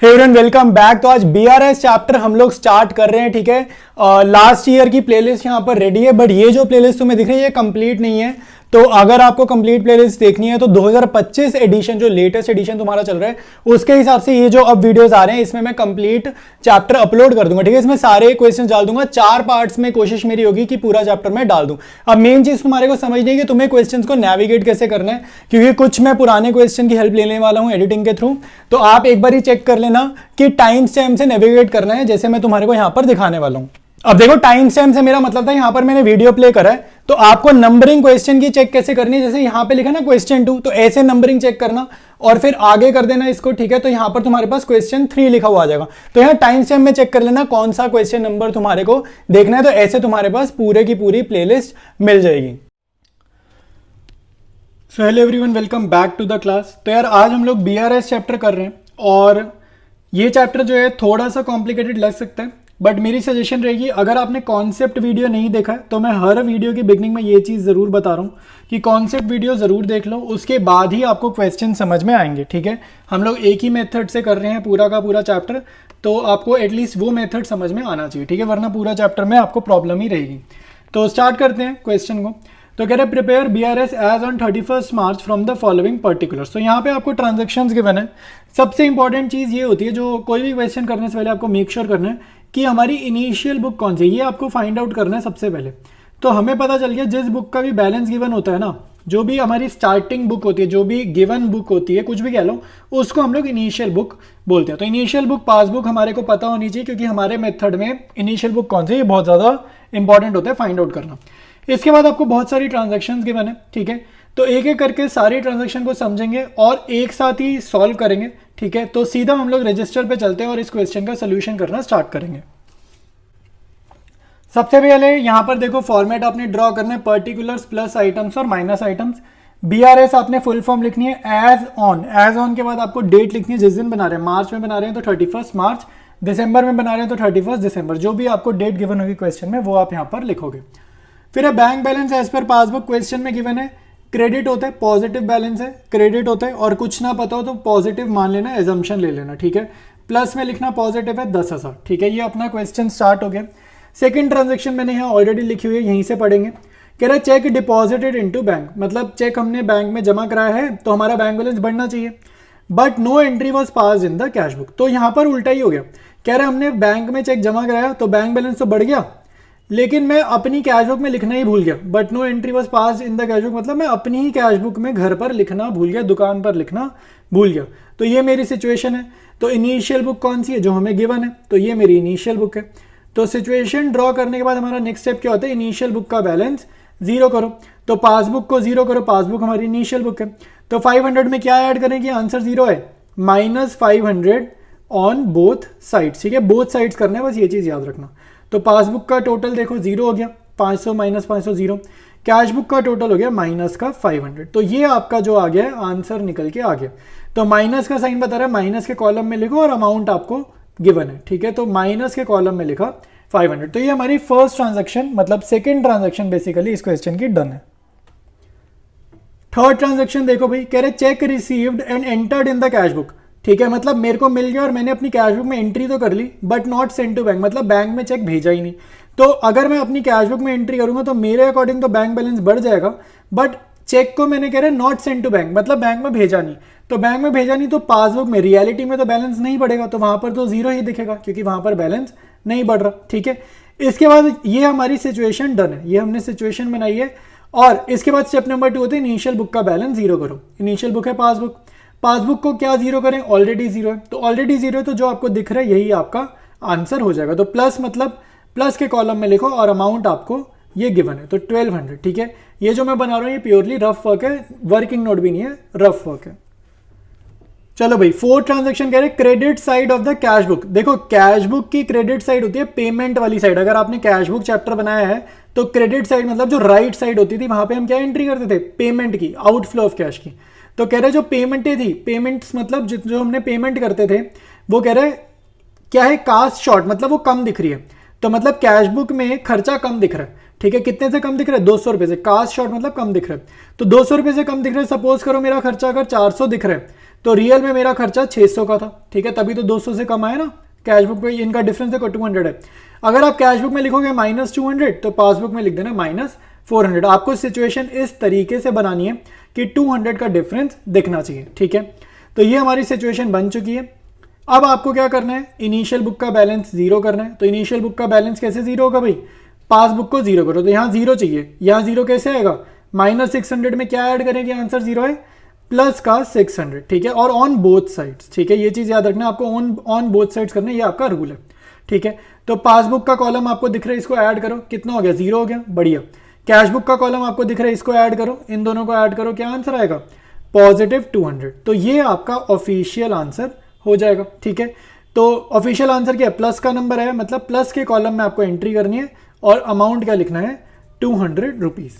Hey everyone welcome back. तो आज BRS chapter हम लोग स्टार्ट कर रहे हैं, ठीक है। लास्ट ईयर की प्लेलिस्ट यहाँ पर रेडी है, बट ये जो प्लेलिस्ट तुम्हें दिख रही है ये कंप्लीट नहीं है। तो अगर आपको कंप्लीट प्लेलिस्ट देखनी है तो 2025 एडिशन जो लेटेस्ट एडिशन तुम्हारा चल रहा है उसके हिसाब से ये जो अब वीडियोस आ रहे हैं इसमें मैं कंप्लीट चैप्टर अपलोड कर दूंगा, ठीक है। इसमें सारे क्वेश्चन डाल दूंगा, 4 पार्ट्स में कोशिश मेरी होगी कि पूरा चैप्टर मैं डाल दूं। अब मेन चीज तुम्हारे को समझनी है कि तुम्हें क्वेश्चंस को नेविगेट कैसे करना है, क्योंकि कुछ मैं पुराने क्वेश्चन की हेल्प लेने वाला हूं एडिटिंग के थ्रू। तो आप एक बार ही चेक कर लेना कि टाइम स्टैम्प से नेविगेट करना है, जैसे मैं तुम्हारे को यहां पर दिखाने वाला हूं। अब देखो टाइम स्टैम्प से मेरा मतलब था यहां पर मैंने वीडियो प्ले करा है, तो आपको नंबरिंग क्वेश्चन की चेक कैसे करनी है, जैसे यहां पे लिखा ना क्वेश्चन 2, तो ऐसे नंबरिंग चेक करना और फिर आगे कर देना इसको, ठीक है। तो यहां पर तुम्हारे पास क्वेश्चन 3 लिखा हुआ आ जाएगा, तो यहां टाइम स्टैम्प में चेक कर लेना कौन सा क्वेश्चन नंबर तुम्हारे को देखना है, तो ऐसे तुम्हारे पास पूरे की पूरी प्लेलिस्ट मिल जाएगी। So hello everyone, welcome back to the class. तो यार आज हम लोग बीआरएस चैप्टर कर रहे हैं और ये चैप्टर जो है थोड़ा सा कॉम्प्लिकेटेड लग सकता है, बट मेरी सजेशन रहेगी अगर आपने कॉन्सेप्ट वीडियो नहीं देखा है तो मैं हर वीडियो की बिगनिंग में ये चीज़ ज़रूर बता रहा हूँ कि कॉन्सेप्ट वीडियो ज़रूर देख लो, उसके बाद ही आपको क्वेश्चन समझ में आएंगे, ठीक है। हम लोग एक ही मेथड से कर रहे हैं पूरा का पूरा चैप्टर, तो आपको एटलीस्ट वो मेथड समझ में आना चाहिए, ठीक है, वरना पूरा चैप्टर में आपको प्रॉब्लम ही रहेगी। तो स्टार्ट करते हैं क्वेश्चन को। तो कह रहे हैं prepare BRS as on 31 March from the following particulars. तो यहाँ पे आपको ट्रांजेक्शन्स गिवन है। सबसे इंपॉर्टेंट चीज़ ये होती है जो कोई भी क्वेश्चन करने से पहले आपको मेक श्योर करना है कि हमारी इनिशियल बुक कौन सी है, ये आपको फाइंड आउट करना है सबसे पहले। तो हमें पता चल गया जिस बुक का भी बैलेंस गिवन होता है ना, जो भी हमारी स्टार्टिंग बुक होती है, जो भी गिवन बुक होती है, कुछ भी कह लो, उसको हम लोग इनिशियल बुक बोलते हैं। तो इनिशियल बुक पासबुक हमारे को पता होनी चाहिए, क्योंकि हमारे मेथड में इनिशियल बुक कौन सी है ये बहुत ज़्यादा इंपॉर्टेंट होता है फाइंड आउट करना। इसके बाद आपको बहुत सारी ट्रांजेक्शन्स गिवन है, ठीक है। तो एक एक करके सारी ट्रांजेक्शन को समझेंगे और एक साथ ही सॉल्व करेंगे, ठीक है। तो सीधा हम लोग रजिस्टर पे चलते हैं और इस क्वेश्चन का सोल्यूशन करना स्टार्ट करेंगे। सबसे पहले यहां पर देखो फॉर्मेट आपने ड्रॉ करना है, पर्टिकुलर्स प्लस आइटम्स और माइनस आइटम्स। बीआरएस आपने फुल फॉर्म लिखनी है एज ऑन। एज ऑन के बाद आपको डेट लिखनी है, जिस दिन बना रहे हैं, मार्च में बना रहे हैं तो 31 मार्च, दिसंबर में बना रहे हैं तो 31 दिसंबर, जो भी आपको डेट गिवन होगी क्वेश्चन में वो आप यहां पर लिखोगे। फिर है bank balance as per passbook, question में गिवन है क्रेडिट होता है, पॉजिटिव बैलेंस है, क्रेडिट होता है, और कुछ ना पता हो तो पॉजिटिव मान लेना, एजम्पशन ले लेना, ठीक है। प्लस में लिखना पॉजिटिव है 10,000, ठीक है। ये अपना क्वेश्चन स्टार्ट हो गया। सेकंड ट्रांजैक्शन मैंने यहाँ ऑलरेडी लिखी हुई है, यहीं से पढ़ेंगे। कह रहा है चेक डिपॉजिटेड इनटू बैंक, मतलब चेक हमने बैंक में जमा कराया है तो हमारा बैंक बैलेंस बढ़ना चाहिए, but no entry was pass in the cash book. तो यहाँ पर उल्टा ही हो गया। कह रहे हमने बैंक में चेक जमा कराया तो बैंक बैलेंस तो बढ़ गया, लेकिन मैं अपनी कैश बुक में लिखना ही भूल गया। But no entry was pass in the cash book, मतलब मैं अपनी ही कैश बुक में घर पर लिखना भूल गया, दुकान पर लिखना भूल गया। तो ये मेरी सिचुएशन है। तो इनिशियल बुक कौन सी है, जो हमें गिवन है, तो ये मेरी इनिशियल बुक है। तो सिचुएशन ड्रॉ करने के बाद हमारा नेक्स्ट स्टेप क्या होता है, इनिशियल बुक का बैलेंस 0 करो। तो पासबुक को 0 करो, पासबुक हमारी इनिशियल बुक है। तो 500 में क्या ऐड करें कि आंसर 0 है, -500 ऑन बोथ साइड्स, ठीक है। बोथ साइड्स करना है, बस ये चीज़ याद रखना। तो पासबुक का टोटल देखो 0 हो गया, 500 - 500 0। कैश बुक का टोटल हो गया माइनस का 500। तो ये आपका जो आ गया है आंसर निकल के आ गया। तो माइनस का साइन बता रहा है, माइनस के कॉलम में लिखो और अमाउंट आपको गिवन है, ठीक है। तो माइनस के कॉलम में लिखा 500। तो ये हमारी फर्स्ट ट्रांजैक्शन, मतलब सेकंड ट्रांजैक्शन बेसिकली इस क्वेश्चन की डन है। थर्ड ट्रांजैक्शन देखो भाई, कह रहे check received and entered in the cash book, ठीक है। मतलब मेरे को मिल गया और मैंने अपनी कैश बुक में एंट्री तो कर ली, but not send to bank, मतलब बैंक में चेक भेजा ही नहीं। तो अगर मैं अपनी कैश बुक में एंट्री करूंगा तो मेरे अकॉर्डिंग तो बैंक बैलेंस बढ़ जाएगा, बट चेक को मैंने कह रहे नॉट सेंड टू बैंक, मतलब बैंक में भेजा नहीं। तो बैंक में भेजा नहीं तो पासबुक में, रियलिटी में तो बैलेंस नहीं बढ़ेगा, तो वहां पर तो 0 ही दिखेगा, क्योंकि वहां पर बैलेंस नहीं बढ़ रहा, ठीक है। इसके बाद ये हमारी सिचुएशन डन है, ये हमने सिचुएशन बनाई है। और इसके बाद स्टेप नंबर 2 होते हैं इनिशियल बुक का बैलेंस 0 करो। इनिशियल बुक है पासबुक, पासबुक को क्या 0 करें, ऑलरेडी 0 है, तो ऑलरेडी 0 है तो जो आपको दिख रहा है यही आपका आंसर हो जाएगा। तो प्लस मतलब प्लस के कॉलम में लिखो और अमाउंट आपको ये गिवन है, तो 1200, ठीक है। ये जो मैं बना रहा हूँ ये प्योरली रफ वर्क है, वर्किंग नोट भी नहीं है, रफ वर्क है। चलो भाई, फोर्थ ट्रांजैक्शन कह रहे credit side of the cash book. देखो कैश बुक की क्रेडिट साइड होती है पेमेंट वाली साइड। अगर आपने कैश बुक चैप्टर बनाया है तो क्रेडिट साइड मतलब जो राइट साइड होती थी, वहां पे हम क्या एंट्री करते थे, पेमेंट की, आउटफ्लो ऑफ कैश की। तो कह रहे जो पेमेंटें थी, पेमेंट्स मतलब जो हमने पेमेंट करते थे, वो कह रहे क्या है, कास्ट शॉर्ट, मतलब वो कम दिख रही है। तो मतलब कैश बुक में खर्चा कम दिख रहा है, ठीक है। कितने से कम दिख रहा है, 200 रुपए से। कास्ट शॉर्ट मतलब कम दिख रहा है, तो 200 रुपए से कम दिख रहा है। सपोज करो मेरा खर्चा अगर 400 दिख रहा है तो रियल में मेरा खर्चा 600 का था, ठीक है, तभी तो 200 से कम आया ना। कैश बुक में इनका डिफरेंस देखो 200 है। अगर आप कैश बुक में लिखोगे -200 तो पासबुक में लिख देना -400। आपको सिचुएशन इस तरीके से बनानी है कि 200 का डिफरेंस दिखना चाहिए, ठीक है। तो ये हमारी सिचुएशन बन चुकी है। अब आपको क्या करना है, इनिशियल बुक का बैलेंस जीरो करना है। तो इनिशियल बुक का बैलेंस कैसे जीरो होगा भाई, पासबुक को जीरो करो, तो यहाँ जीरो चाहिए। यहाँ जीरो कैसे आएगा, -600 में क्या ऐड करेंगे, आंसर जीरो है, प्लस का 600, ठीक है, और ऑन बोथ साइड्स, ठीक है। ये चीज याद रखना आपको, ऑन बोथ साइड्स करना, ये आपका रूल है, ठीक है। तो पासबुक का कॉलम आपको दिख रहा है, इसको ऐड करो, कितना हो गया, जीरो हो गया, बढ़िया। कैश बुक का कॉलम आपको दिख रहा है, इसको ऐड करो, इन दोनों को ऐड करो, क्या आंसर आएगा, +200। तो ये आपका ऑफिशियल आंसर हो जाएगा, ठीक है। तो ऑफिशियल आंसर क्या है, प्लस का नंबर है, मतलब प्लस के कॉलम में आपको एंट्री करनी है और अमाउंट क्या लिखना है, 200 रुपीज।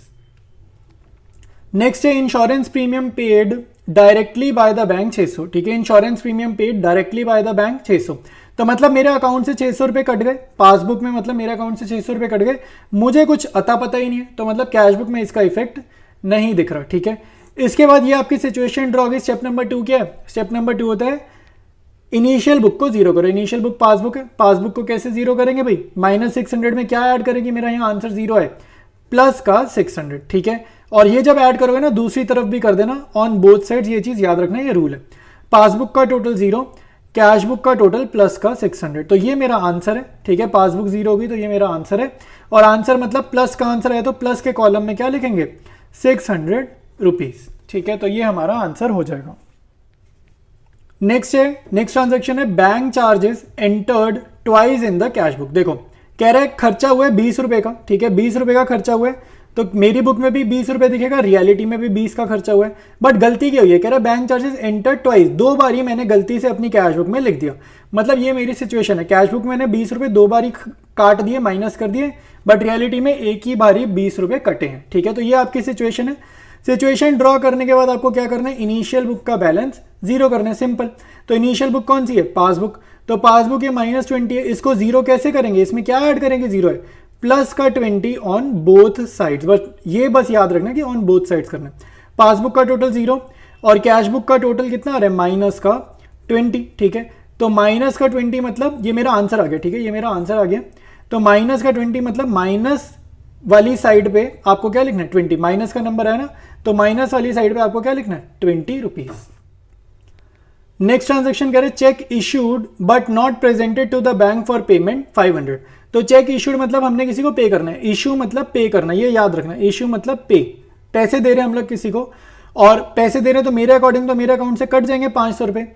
नेक्स्ट है insurance premium paid directly by the bank 600, ठीक है। Insurance premium paid directly by the bank 600, तो मतलब मेरे अकाउंट से 600 रुपए कट गए पासबुक में, मतलब मेरे अकाउंट से 600 रुपए कट गए, मुझे कुछ अता पता ही नहीं है, तो मतलब कैश बुक में इसका इफेक्ट नहीं दिख रहा, ठीक है। इसके बाद ये आपकी सिचुएशन ड्रॉ होगी। स्टेप नंबर 2 क्या है, स्टेप नंबर 2 होता है इनिशियल बुक को जीरो करो। इनिशियल बुक पासबुक है, पासबुक को कैसे जीरो करेंगे भाई, -600 में क्या ऐड करेंगे, मेरा यहाँ आंसर जीरो है, प्लस का 600, ठीक है। और ये जब ऐड करोगे ना दूसरी तरफ भी कर देना, ऑन बोथ साइड्स, ये चीज याद रखना, ये रूल है। पासबुक का टोटल जीरो, कैश बुक का टोटल प्लस का 600, तो ये मेरा आंसर है, ठीक है। पासबुक जीरो होगी तो ये मेरा आंसर है, और आंसर मतलब प्लस का आंसर है, तो प्लस के कॉलम में क्या लिखेंगे, 600 रुपीज, ठीक है। तो ये हमारा आंसर हो जाएगा। नेक्स्ट है, नेक्स्ट ट्रांजेक्शन है bank charges entered twice in the cash book. देखो कह रहा है खर्चा हुआ है 20 रुपए का, ठीक है, 20 रुपए का खर्चा हुआ है, तो मेरी बुक में भी 20 रुपए दिखेगा, रियलिटी में भी 20 का खर्चा हुआ है, बट गलती क्या हुई है, कह रहा है बैंक चार्जेस एंटर ट्वाइस, दो बार ही मैंने गलती से अपनी कैश बुक में लिख दिया। मतलब ये मेरी सिचुएशन है, कैश बुक में मैंने 20 रुपए दो बार ही काट दिए, माइनस कर दिए, बट रियलिटी में एक ही बार ही 20 रुपए कटे हैं, ठीक है। तो ये आपकी सिचुएशन है। सिचुएशन ड्रॉ करने के बाद आपको क्या करना है, इनिशियल बुक का बैलेंस जीरो करना है, सिंपल। तो इनिशियल बुक कौन सी है, पासबुक, तो पासबुक ये -20 है, इसको जीरो कैसे करेंगे, इसमें क्या ऐड करेंगे, जीरो है, प्लस का 20 ऑन बोथ साइड्स, बस याद रखना कि ऑन बोथ साइड्स करना है। पासबुक का टोटल जीरो और कैश बुक का टोटल कितना आ रहा है, -20, ठीक है। तो -20 मतलब ये मेरा आंसर आ गया, ठीक है, ये मेरा आंसर आ गया। तो -20 मतलब माइनस वाली साइड पे आपको क्या लिखना है, 20, माइनस का नंबर है ना, तो माइनस वाली साइड पे आपको क्या लिखना है, 20 रुपीज। नेक्स्ट ट्रांजेक्शन कह रहे cheque issued but not presented to the bank for payment 500। तो चेक इशूड मतलब हमने किसी को पे करना है, इशू मतलब पे करना, ये याद रखना, इशू मतलब पे, पैसे दे रहे हैं हम लोग किसी को, और पैसे दे रहे हैं तो मेरे अकॉर्डिंग तो मेरे अकाउंट से कट जाएंगे 500 रुपए,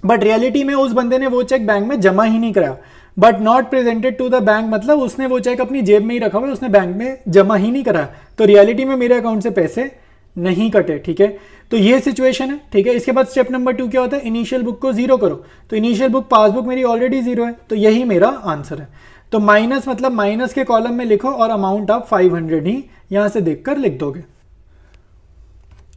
बट रियलिटी में उस बंदे ने वो चेक बैंक में जमा ही नहीं कराया। But not presented to the bank मतलब उसने वो चेक अपनी जेब में ही रखा हुआ है, उसने बैंक में जमा ही नहीं कराया, तो रियलिटी में मेरे अकाउंट से पैसे नहीं कटे, ठीक है। तो ये सिचुएशन है, ठीक है। इसके बाद स्टेप नंबर 2 क्या होता है, इनिशियल बुक को जीरो करो। तो इनिशियल बुक पासबुक मेरी ऑलरेडी जीरो है, तो यही मेरा आंसर है। तो माइनस मतलब माइनस के कॉलम में लिखो और अमाउंट आप 500 ही यहां से देखकर लिख दोगे।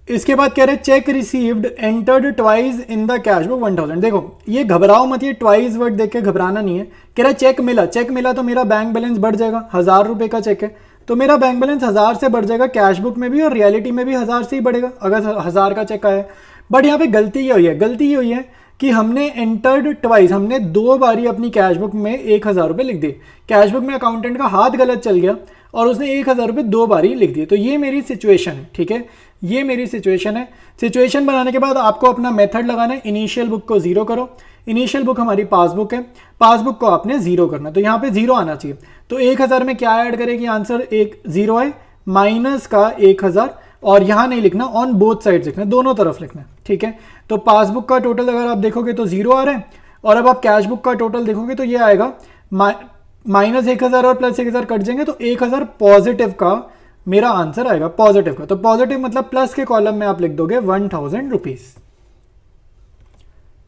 इसके बाद कह रहे check received entered twice in the cash book 1000। देखो ये घबराओ मत, ये ट्वाइस वर्ड देख के घबराना नहीं है। कह रहा चेक मिला, चेक मिला तो मेरा बैंक बैलेंस बढ़ जाएगा, 1000 रुपए का चेक है तो मेरा बैंक बैलेंस 1000 से बढ़ जाएगा, कैश बुक में भी और रियलिटी में भी 1000 से ही बढ़ेगा अगर 1000 का चेक आया। बट यहाँ पे गलती ये हुई है, गलती ये हुई है कि हमने एंटर्ड ट्वाइस, हमने दो बारी अपनी कैश बुक में 1000 रुपए लिख दिए। कैश बुक में अकाउंटेंट का हाथ गलत चल गया और उसने 1000 रुपए दो बारी लिख दिए। तो ये मेरी सिचुएशन है, ठीक है, ये मेरी सिचुएशन है। सिचुएशन बनाने के बाद आपको अपना मेथड लगाना है, इनिशियल बुक को जीरो करो। इनिशियल बुक हमारी पासबुक है, पासबुक को आपने जीरो करना, तो यहाँ पे जीरो आना चाहिए। तो 1000 में क्या ऐड करेगी, आंसर एक जीरो है, माइनस का 1000, और यहां नहीं लिखना, ऑन बोथ साइड लिखना, दोनों तरफ लिखना, ठीक है। तो पासबुक का टोटल अगर आप देखोगे तो जीरो आ रहा है, और अब आप कैश बुक का टोटल देखोगे तो ये आएगा -1000 और +1000 कट जाएंगे, तो 1000 पॉजिटिव का मेरा आंसर आएगा, पॉजिटिव का। तो पॉजिटिव मतलब प्लस के कॉलम में आप लिख दोगे 1000 रुपीज।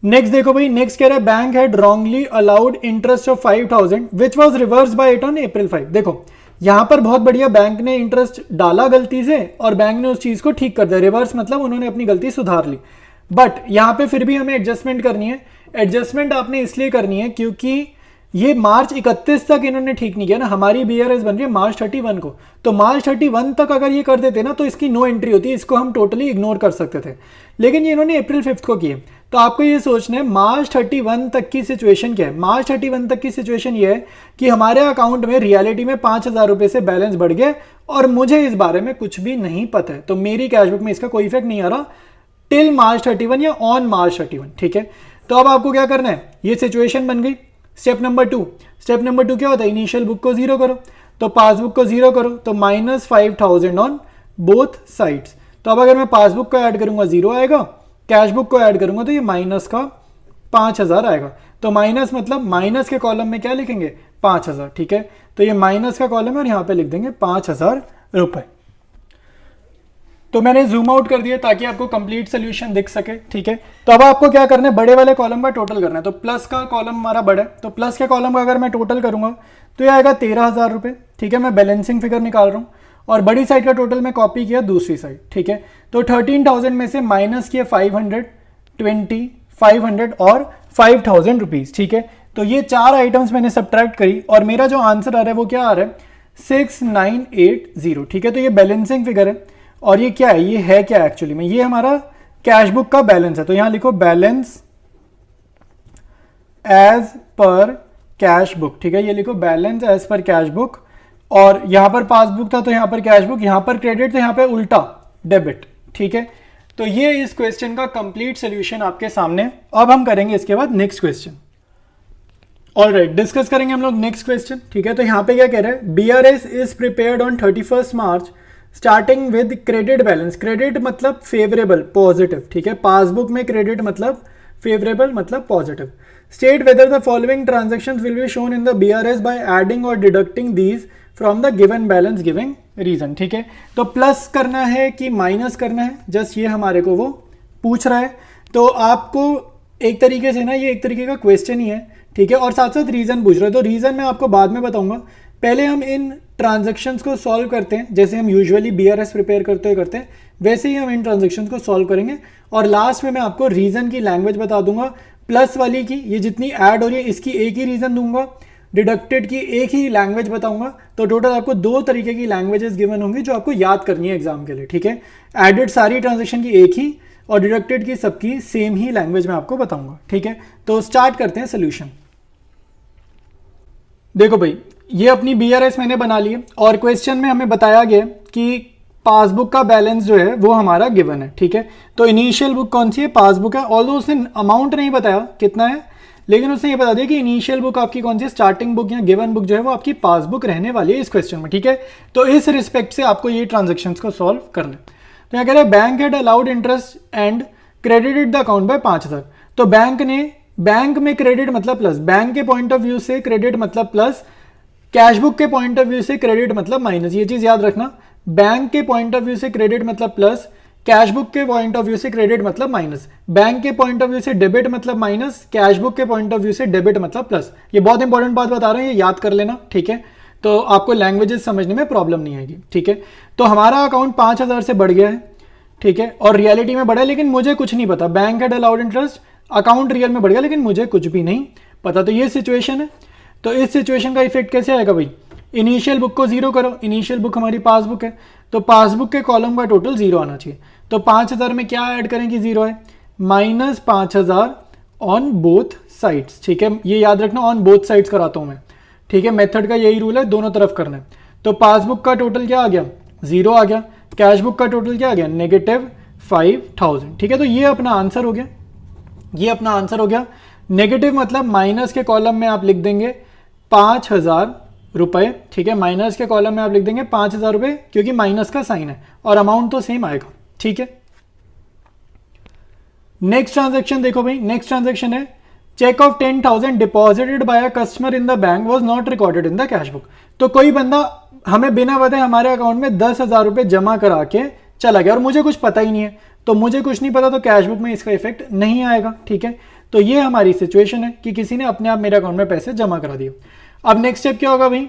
नेक्स्ट देखो भाई, नेक्स्ट कह रहा है bank had wrongly allowed interest of 5000 which was reverse by it on April 5। देखो यहां पर बहुत बढ़िया, बैंक ने इंटरेस्ट डाला गलती से और बैंक ने उस चीज को ठीक कर दिया, रिवर्स मतलब उन्होंने अपनी गलती सुधार ली। बट यहां पे फिर भी हमें एडजस्टमेंट करनी है। एडजस्टमेंट आपने इसलिए करनी है क्योंकि ये मार्च 31 तक इन्होंने ठीक नहीं किया ना, हमारी बीआरएस बन रही है मार्च 31 को, तो मार्च 31 तक अगर ये कर देते ना तो इसकी नो एंट्री होती है, इसको हम टोटली इग्नोर कर सकते थे, लेकिन ये इन्होंने अप्रैल 5 को किए। तो आपको ये सोचना है मार्च 31 तक की सिचुएशन क्या है। मार्च 31 तक की सिचुएशन ये है कि हमारे अकाउंट में रियलिटी में 5,000 रुपये से बैलेंस बढ़ गया और मुझे इस बारे में कुछ भी नहीं पता है, तो मेरी कैशबुक में इसका कोई इफेक्ट नहीं आ रहा टिल मार्च 31 या ऑन मार्च 31, ठीक है। तो अब आपको क्या करना है, ये सिचुएशन बन गई। स्टेप नंबर 2, स्टेप नंबर 2 क्या होता है, इनिशियल बुक को जीरो करो, तो पासबुक को जीरो करो, तो -5,000 ऑन बोथ साइड्स। तो अब अगर मैं पासबुक को ऐड करूंगा 0 आएगा, कैश बुक को ऐड करूंगा तो ये माइनस का 5,000 आएगा। तो माइनस मतलब माइनस के कॉलम में क्या लिखेंगे, 5,000, ठीक है। तो ये माइनस का कॉलम है और यहाँ पे लिख देंगे 5,000 रुपए। तो मैंने जूम आउट कर दिया ताकि आपको कंप्लीट सोल्यूशन दिख सके, ठीक है। तो अब आपको क्या करना है, बड़े वाले कॉलम का टोटल करना है। तो प्लस का कॉलम हमारा बड़ा है, तो प्लस के कॉलम का अगर मैं टोटल करूंगा तो ये आएगा 13,000 रुपये, ठीक है। मैं बैलेंसिंग फिगर निकाल रहा हूँ और बड़ी साइड का टोटल मैं कॉपी किया दूसरी साइड, ठीक है। तो 13,000 में से माइनस किया 520, 500 और 5,000 रुपीज़, ठीक है। तो ये 4 आइटम्स मैंने सब्ट्रैक्ट करी और मेरा जो आंसर आ रहा है वो क्या आ रहा है, 6980, ठीक है। तो ये बैलेंसिंग फिगर है और ये क्या है, ये है क्या एक्चुअली में, ये हमारा कैश बुक का बैलेंस है। तो यहां लिखो balance as per cash book, ठीक है। ये लिखो balance as per cash book, और यहां पर पासबुक था तो यहां पर कैश बुक, यहां पर क्रेडिट तो यहां पर उल्टा डेबिट, ठीक है। तो ये इस क्वेश्चन का कंप्लीट सोल्यूशन आपके सामने। अब हम करेंगे इसके बाद नेक्स्ट क्वेश्चन। ऑलराइट, डिस्कस करेंगे हम लोग नेक्स्ट क्वेश्चन, ठीक है। तो यहां पे क्या कह रहा है, BRS is prepared on 31 March starting with credit balance. Credit मतलब फेवरेबल, पॉजिटिव, ठीक है। पासबुक में क्रेडिट मतलब फेवरेबल मतलब positive. State whether the following transactions will be shown in the BRS by adding और deducting these from the given balance giving reason, ठीक है। तो प्लस करना है कि माइनस करना है, जस्ट ये हमारे को वो पूछ रहा है। तो आपको एक तरीके से ना, ये एक तरीके का क्वेश्चन ही है, ठीक है, और साथ साथ रीजन पूछ रहे हैं। तो रीजन मैं आपको बाद में बताऊंगा, पहले हम इन ट्रांजैक्शंस को सॉल्व करते हैं, जैसे हम यूजुअली बीआरएस प्रिपेयर करते हैं वैसे ही हम इन ट्रांजैक्शंस को सॉल्व करेंगे। और लास्ट में मैं आपको रीजन की लैंग्वेज बता दूंगा, प्लस वाली की ये जितनी ऐड हो रही है इसकी एक ही रीजन दूंगा, डिडक्टेड की एक ही लैंग्वेज बताऊंगा। तो टोटल आपको 2 तरीके की लैंग्वेजेस गिवन होंगी जो आपको याद करनी है एग्जाम के लिए, ठीक है। एडेड सारी ट्रांजैक्शन की एक ही और डिडक्टेड की सबकी सेम ही लैंग्वेज मैं आपको बताऊंगा, ठीक है। तो स्टार्ट करते हैं सोल्यूशन। देखो भाई, ये अपनी बीआरएस मैंने बना ली है और क्वेश्चन में हमें बताया गया कि पासबुक का बैलेंस जो है वो हमारा गिवन है, ठीक है। तो इनिशियल बुक कौन सी है, पासबुक है। ऑल्दो उसने अमाउंट नहीं बताया कितना है, लेकिन उसने ये बता दिया कि इनिशियल बुक आपकी कौन सी, स्टार्टिंग बुक या गिवन बुक जो है वो आपकी पासबुक रहने वाली है इस क्वेश्चन में, ठीक है। तो इस रिस्पेक्ट से आपको ये ट्रांजेक्शन्स को सॉल्व करना है। तो यहाँ कह रहे हैं bank had allowed interest and credited the account bye 5,000। तो बैंक ने, बैंक में क्रेडिट मतलब प्लस, बैंक के पॉइंट ऑफ व्यू से क्रेडिट मतलब प्लस, कैश बुक के पॉइंट ऑफ व्यू से क्रेडिट मतलब माइनस। ये चीज याद रखना, बैंक के पॉइंट ऑफ व्यू से क्रेडिट मतलब प्लस, कैश बुक के पॉइंट ऑफ व्यू से क्रेडिट मतलब माइनस। बैंक के पॉइंट ऑफ व्यू से डेबिट मतलब माइनस, कैश बुक के पॉइंट ऑफ व्यू से डेबिट मतलब प्लस। ये बहुत इंपॉर्टेंट बात बता रहे हैं, ये याद कर लेना, ठीक है। तो आपको लैंग्वेजेस समझने में प्रॉब्लम नहीं आएगी, ठीक है। तो हमारा अकाउंट 5,000 से बढ़ गया है, ठीक है, और रियलिटी में बढ़ा है, लेकिन मुझे कुछ नहीं पता। Bank had allowed interest, account real में बढ़ गया लेकिन मुझे कुछ भी नहीं पता। तो ये सिचुएशन है। तो इस सिचुएशन का इफेक्ट कैसे आएगा भाई, इनिशियल बुक को जीरो करो। इनिशियल बुक हमारी पासबुक है, तो पासबुक के कॉलम का टोटल 0 आना चाहिए। तो 5,000 में क्या ऐड करें कि 0 है, -5,000 ऑन बोथ साइड्स, ठीक है। ये याद रखना, ऑन बोथ साइड्स कराता हूं मैं, ठीक है। मेथड का यही रूल है, दोनों तरफ करना है। तो पासबुक का टोटल क्या आ गया, 0 आ गया। कैश बुक का टोटल क्या आ गया, -5,000, ठीक है। तो ये अपना आंसर हो गया, ये अपना आंसर हो गया। नेगेटिव मतलब माइनस के कॉलम में आप लिख देंगे 5,000 रुपए, ठीक है। माइनस के कॉलम में आप लिख देंगे 5,000 रुपए, क्योंकि माइनस का साइन है और अमाउंट तो सेम आएगा, ठीक है। नेक्स्ट ट्रांजैक्शन देखो भाई, नेक्स्ट ट्रांजैक्शन है cheque of 10,000 deposited by a customer in the bank was not recorded in the cash book. तो कोई बंदा हमें बिना बताए हमारे अकाउंट में 10,000 रुपए जमा करा के चला गया और मुझे कुछ पता ही नहीं है, तो मुझे कुछ नहीं पता, तो कैश बुक में इसका इफेक्ट नहीं आएगा, ठीक है। तो ये हमारी सिचुएशन है कि किसी ने अपने आप मेरे अकाउंट में पैसे जमा करा दिए। अब नेक्स्ट स्टेप क्या होगा भाई,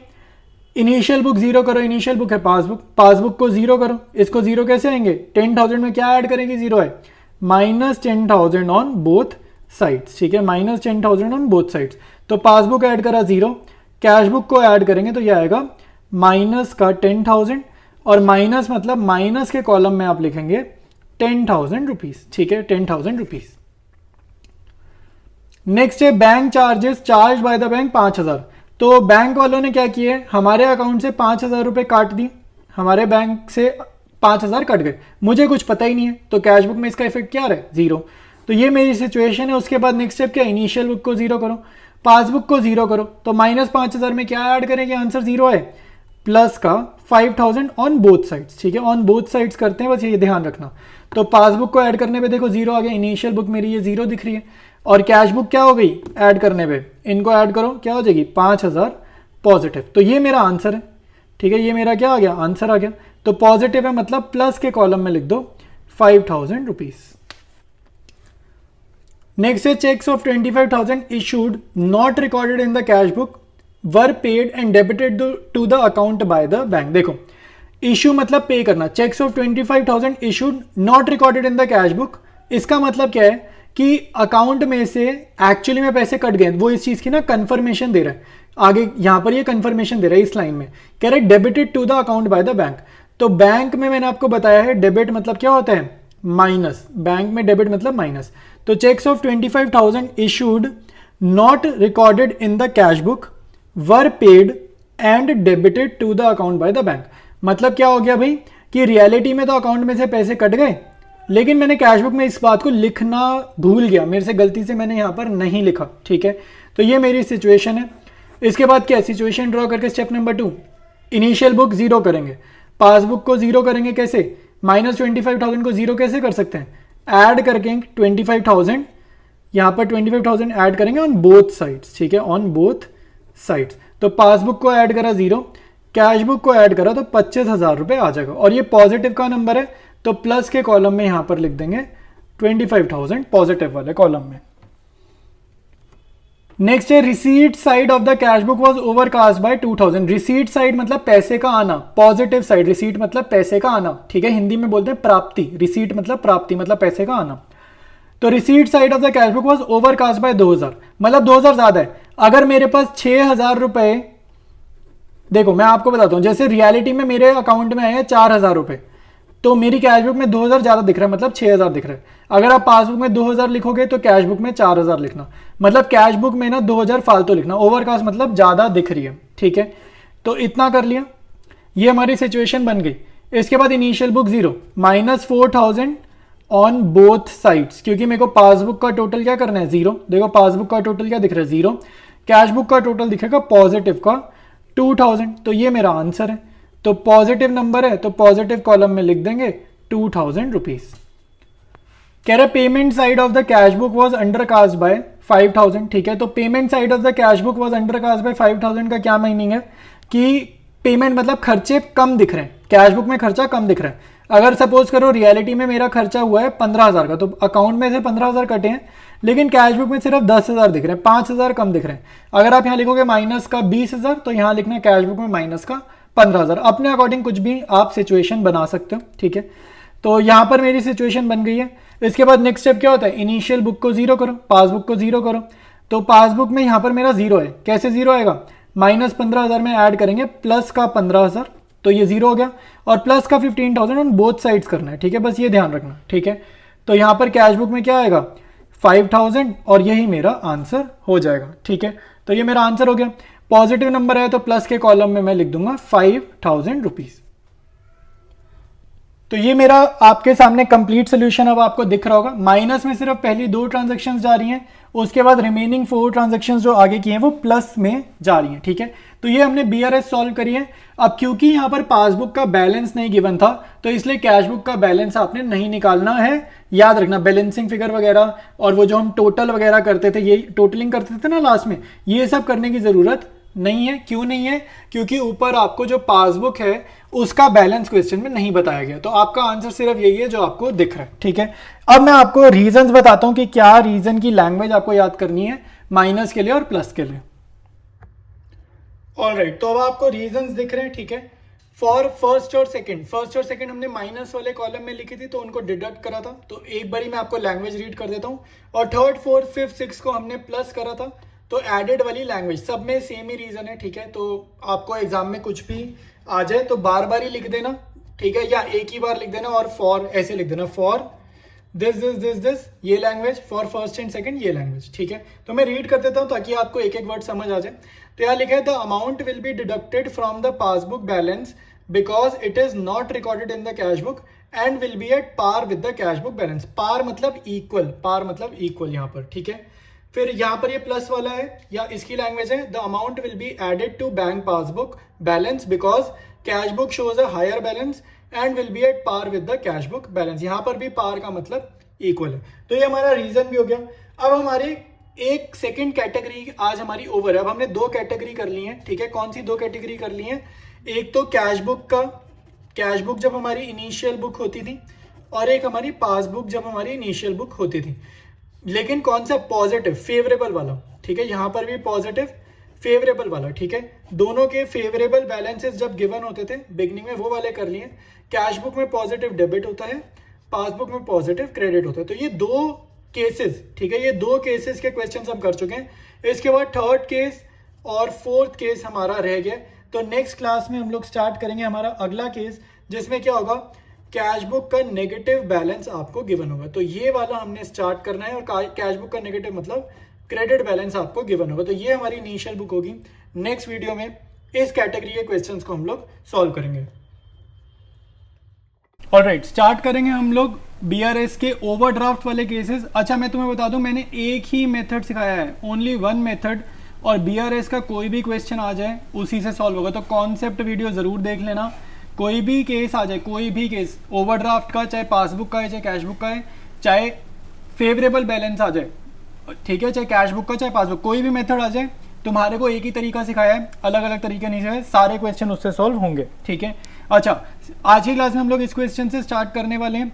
इनिशियल बुक 0 करो। इनिशियल बुक है पासबुक, पासबुक को 0 करो। इसको 0 कैसे आएंगे, 10,000 में क्या ऐड करेंगे, 0 है, -10,000 ऑन बोथ साइड्स, ठीक है, माइनस 10,000 ऑन बोथ साइड्स। तो पासबुक ऐड करा 0, कैश बुक को ऐड करेंगे तो ये आएगा माइनस का 10,000 और माइनस मतलब माइनस के कॉलम में आप लिखेंगे 10,000 रुपीज, ठीक है, 10,000 रुपीज। नेक्स्ट है bank charges charge by the bank 5,000। तो बैंक वालों ने क्या किए, हमारे अकाउंट से 5,000 रुपए काट दिए, हमारे बैंक से 5,000 कट गए, मुझे कुछ पता ही नहीं है, तो कैश बुक में इसका इफेक्ट क्या रहा है, 0। तो ये मेरी सिचुएशन है। उसके बाद नेक्स्ट स्टेप क्या, इनिशियल बुक को 0 करो, पासबुक को 0 करो, तो माइनस 5,000 में क्या ऐड करेंगे, आंसर 0 है, प्लस का 5,000 ऑन बोथ साइड्स, ठीक है, ऑन बोथ साइड्स करते हैं, बस ये ध्यान रखना। तो पासबुक को ऐड करने पे देखो 0 आ गया, इनिशियल बुक मेरी ये 0 दिख रही है, और कैश बुक क्या हो गई ऐड करने पे, इनको ऐड करो क्या हो जाएगी 5,000 पॉजिटिव। तो ये मेरा आंसर है, ठीक है, ये मेरा क्या आ गया, आंसर आ गया। तो पॉजिटिव है मतलब प्लस के कॉलम में लिख दो 5,000 रुपीज। नेक्स्ट है cheques of 25,000 issued not recorded in the cash book were paid and debited to the account by the bank. देखो इशू मतलब पे करना, cheques of 25,000 issued not recorded in the cash book, इसका मतलब क्या है कि account में से एक्चुअली में पैसे कट गए, वो इस चीज की ना कंफर्मेशन दे रहा है, आगे यहां पर ये कंफर्मेशन दे रहा है इस लाइन में, कह रहे debited to the account by the bank. तो बैंक में मैंने आपको बताया है डेबिट मतलब क्या होता है, माइनस, बैंक में डेबिट मतलब माइनस। तो cheques of 25,000 issued not recorded in the cash book were paid and debited to the account by the bank. मतलब क्या हो गया भाई कि रियलिटी में तो अकाउंट में से पैसे कट गए, लेकिन मैंने कैश बुक में इस बात को लिखना भूल गया, मेरे से गलती से मैंने यहाँ पर नहीं लिखा, ठीक है। तो ये मेरी सिचुएशन है। इसके बाद क्या, सिचुएशन ड्रॉ करके स्टेप नंबर 2, इनिशियल बुक 0 करेंगे, पासबुक को 0 करेंगे, कैसे, माइनस 25,000 को 0 कैसे कर सकते हैं, ऐड करके 25,000, यहाँ पर 25,000 ऐड करेंगे ऑन बोथ साइड्स, ठीक है, ऑन बोथ साइड्स। तो पासबुक को ऐड करा 0, कैश बुक को ऐड करा तो 25,000 रुपए आ जाएगा, और ये पॉजिटिव का नंबर है तो प्लस के कॉलम में यहां पर लिख देंगे 25,000 पॉजिटिव वाले कॉलम में। नेक्स्ट है receipt side of the cash book was overcast bye 2,000। Receipt side मतलब पैसे का आना, पॉजिटिव साइड, रिसीट मतलब पैसे का आना, ठीक है, हिंदी में बोलते हैं प्राप्ति, रिसीट मतलब प्राप्ति मतलब पैसे का आना। तो receipt side of the cash book was overcast bye 2,000, मतलब 2,000 ज्यादा है। अगर मेरे पास 6,000 रुपए, देखो मैं आपको बताता हूं, जैसे रियलिटी में मेरे अकाउंट में आए 4,000 रुपए, तो मेरी कैश बुक में 2,000 ज्यादा दिख रहा है, मतलब 6,000 दिख रहा है। अगर आप पासबुक में 2,000 लिखोगे तो कैश बुक में 4,000 लिखना, मतलब कैश बुक में ना 2,000 फालतू लिखना, ओवरकास्ट मतलब ज्यादा दिख रही है, ठीक है। तो इतना कर लिया, ये हमारी सिचुएशन बन गई। इसके बाद initial book 0, minus 4,000 on both sides, क्योंकि मेरे को पासबुक का टोटल क्या करना है 0, देखो पासबुक का टोटल क्या दिख रहा है 0, कैश बुक का टोटल दिखेगा पॉजिटिव का 2,000, तो ये मेरा आंसर है। तो पॉजिटिव नंबर है तो पॉजिटिव कॉलम में लिख देंगे 2,000 रुपीज। कह रहे payment side of the cash book was undercast bye 5,000, ठीक है। तो payment side of the cash book was undercast bye 5,000 का क्या मीनिंग है कि पेमेंट मतलब खर्चे कम दिख रहे हैं, कैश बुक में खर्चा कम दिख रहा है। अगर सपोज करो रियलिटी में मेरा खर्चा हुआ है 15,000 का, तो अकाउंट में से 15,000 कटे हैं, लेकिन कैश बुक में सिर्फ 10,000 दिख रहे हैं, 5,000 कम दिख रहे हैं। अगर आप यहाँ लिखोगे माइनस का 20,000, तो यहाँ लिखना है कैश बुक में माइनस का 15,000। अपने अकॉर्डिंग कुछ भी आप सिचुएशन बना सकते हो, ठीक है। तो यहाँ पर मेरी सिचुएशन बन गई है। इसके बाद नेक्स्ट स्टेप क्या होता है, इनिशियल बुक को 0 करो, पासबुक को 0 करो। तो पासबुक में यहाँ पर मेरा 0 है, कैसे 0 आएगा, माइनस 15,000 में ऐड करेंगे प्लस का 15,000, तो ये 0 हो गया, और प्लस का 15,000 ऑन बोथ साइड्स करना है, ठीक है, बस ये ध्यान रखना, ठीक है। तो यहाँ पर कैश बुक में क्या आएगा 5,000, और यही मेरा आंसर हो जाएगा, ठीक है। तो ये मेरा आंसर हो गया। पॉजिटिव नंबर है तो प्लस के कॉलम में मैं लिख दूंगा 5,000 रुपीज। तो ये मेरा आपके सामने कंप्लीट सोल्यूशन अब आपको दिख रहा होगा। माइनस में सिर्फ पहली 2 ट्रांजैक्शंस जा रही हैं, उसके बाद रिमेनिंग 4 ट्रांजैक्शंस जो आगे की हैं वो प्लस में जा रही हैं, ठीक है। तो ये हमने बीआरएस सॉल्व करी है। अब क्योंकि यहाँ पर पासबुक का बैलेंस नहीं गिवन था, तो इसलिए कैश बुक का बैलेंस आपने नहीं निकालना है। याद रखना बैलेंसिंग फिगर वगैरह और वो जो हम टोटल वगैरह करते थे, ये टोटलिंग करते थे ना लास्ट में, ये सब करने की जरूरत नहीं है। क्यों नहीं है, क्योंकि ऊपर आपको जो पासबुक है उसका बैलेंस क्वेश्चन में नहीं बताया गया, तो आपका आंसर सिर्फ यही है जो आपको दिख रहा है, ठीक है। अब मैं आपको रीजंस बताता हूं कि क्या रीजन की लैंग्वेज आपको याद करनी है माइनस के लिए और प्लस के लिए। ऑलराइट, तो अब आपको रीजंस दिख रहे हैं, ठीक है। फॉर फर्स्ट और सेकंड हमने माइनस वाले कॉलम में लिखी थी तो उनको डिडक्ट करा था, तो एक बारी मैं आपको लैंग्वेज रीड कर देता हूँ। और थर्ड फोर्थ फिफ्थ सिक्स को हमने प्लस करा था, तो एडेड वाली लैंग्वेज, सब में सेम ही रीजन है, ठीक है। तो आपको एग्जाम में कुछ भी आ जाए तो बार बार ही लिख देना, ठीक है, या एक ही बार लिख देना और फॉर ऐसे लिख देना, फॉर दिस ये language, for first and second ये लैंग्वेज, ठीक है। तो मैं रीड कर देता हूँ ताकि आपको एक एक वर्ड समझ आ जाए। तो यहाँ लिखा है the amount will be deducted from the passbook balance because it is not recorded in the cash book and will be at par with the cash book balance. Par मतलब इक्वल यहाँ पर, ठीक है। फिर यहाँ पर ये प्लस वाला है या इसकी लैंग्वेज है the amount will be added to bank passbook balance because cash book shows a higher balance and will be at par with the cash book balance. यहाँ पर भी पार का मतलब इक्वल है। तो ये हमारा रीजन भी हो गया। अब हमारे एक सेकंड कैटेगरी आज हमारी ओवर है। अब हमने दो कैटेगरी कर ली है, ठीक है। कौन सी दो कैटेगरी कर ली है? एक तो कैश बुक का, कैश बुक जब हमारी इनिशियल बुक होती थी, और एक हमारी पासबुक जब हमारी इनिशियल बुक होती थी। लेकिन कौन सा? पॉजिटिव फेवरेबल वाला, ठीक है। यहाँ पर भी पॉजिटिव फेवरेबल वाला, ठीक है। दोनों के फेवरेबल बैलेंसेस जब गिवन होते थे बिगनिंग में, वो वाले कर लिए। कैश बुक में पॉजिटिव डेबिट होता है, पासबुक में पॉजिटिव क्रेडिट होता है। तो ये दो केसेस, ठीक है, ये दो केसेस के क्वेश्चन हम कर चुके हैं। इसके बाद थर्ड केस और फोर्थ केस हमारा रह गया। तो नेक्स्ट क्लास में हम लोग स्टार्ट करेंगे हमारा अगला केस, जिसमें क्या होगा, कैश बुक का नेगेटिव बैलेंस आपको गिवन होगा। तो ये वाला हमने स्टार्ट करना है, और कैश बुक का नेगेटिव मतलब क्रेडिट बैलेंस आपको गिवन होगा। तो ये हमारी इनिशियल बुक होगी। नेक्स्ट वीडियो में इस कैटेगरी के क्वेश्चंस को हम लोग सॉल्व करेंगे। ऑलराइट, स्टार्ट करेंगे हम लोग बीआरएस के ओवरड्राफ्ट वाले केसेस। अच्छा, मैं तुम्हें बता दूं, मैंने एक ही मेथड सिखाया है, ओनली वन मेथड, और बीआरएस का कोई भी क्वेश्चन आ जाए उसी से सॉल्व होगा। तो कॉन्सेप्ट वीडियो जरूर देख लेना। कोई भी केस आ जाए, कोई भी केस ओवरड्राफ्ट का, चाहे पासबुक का है, चाहे कैश बुक का है, चाहे फेवरेबल बैलेंस आ जाए, ठीक है, चाहे कैश बुक का चाहे पासबुक, कोई भी मेथड आ जाए, तुम्हारे को एक ही तरीका सिखाया है, अलग अलग तरीके नहीं सिखाया, सारे क्वेश्चन उससे सॉल्व होंगे, ठीक है। अच्छा, आज की क्लास में हम लोग इस क्वेश्चन से स्टार्ट करने वाले हैं।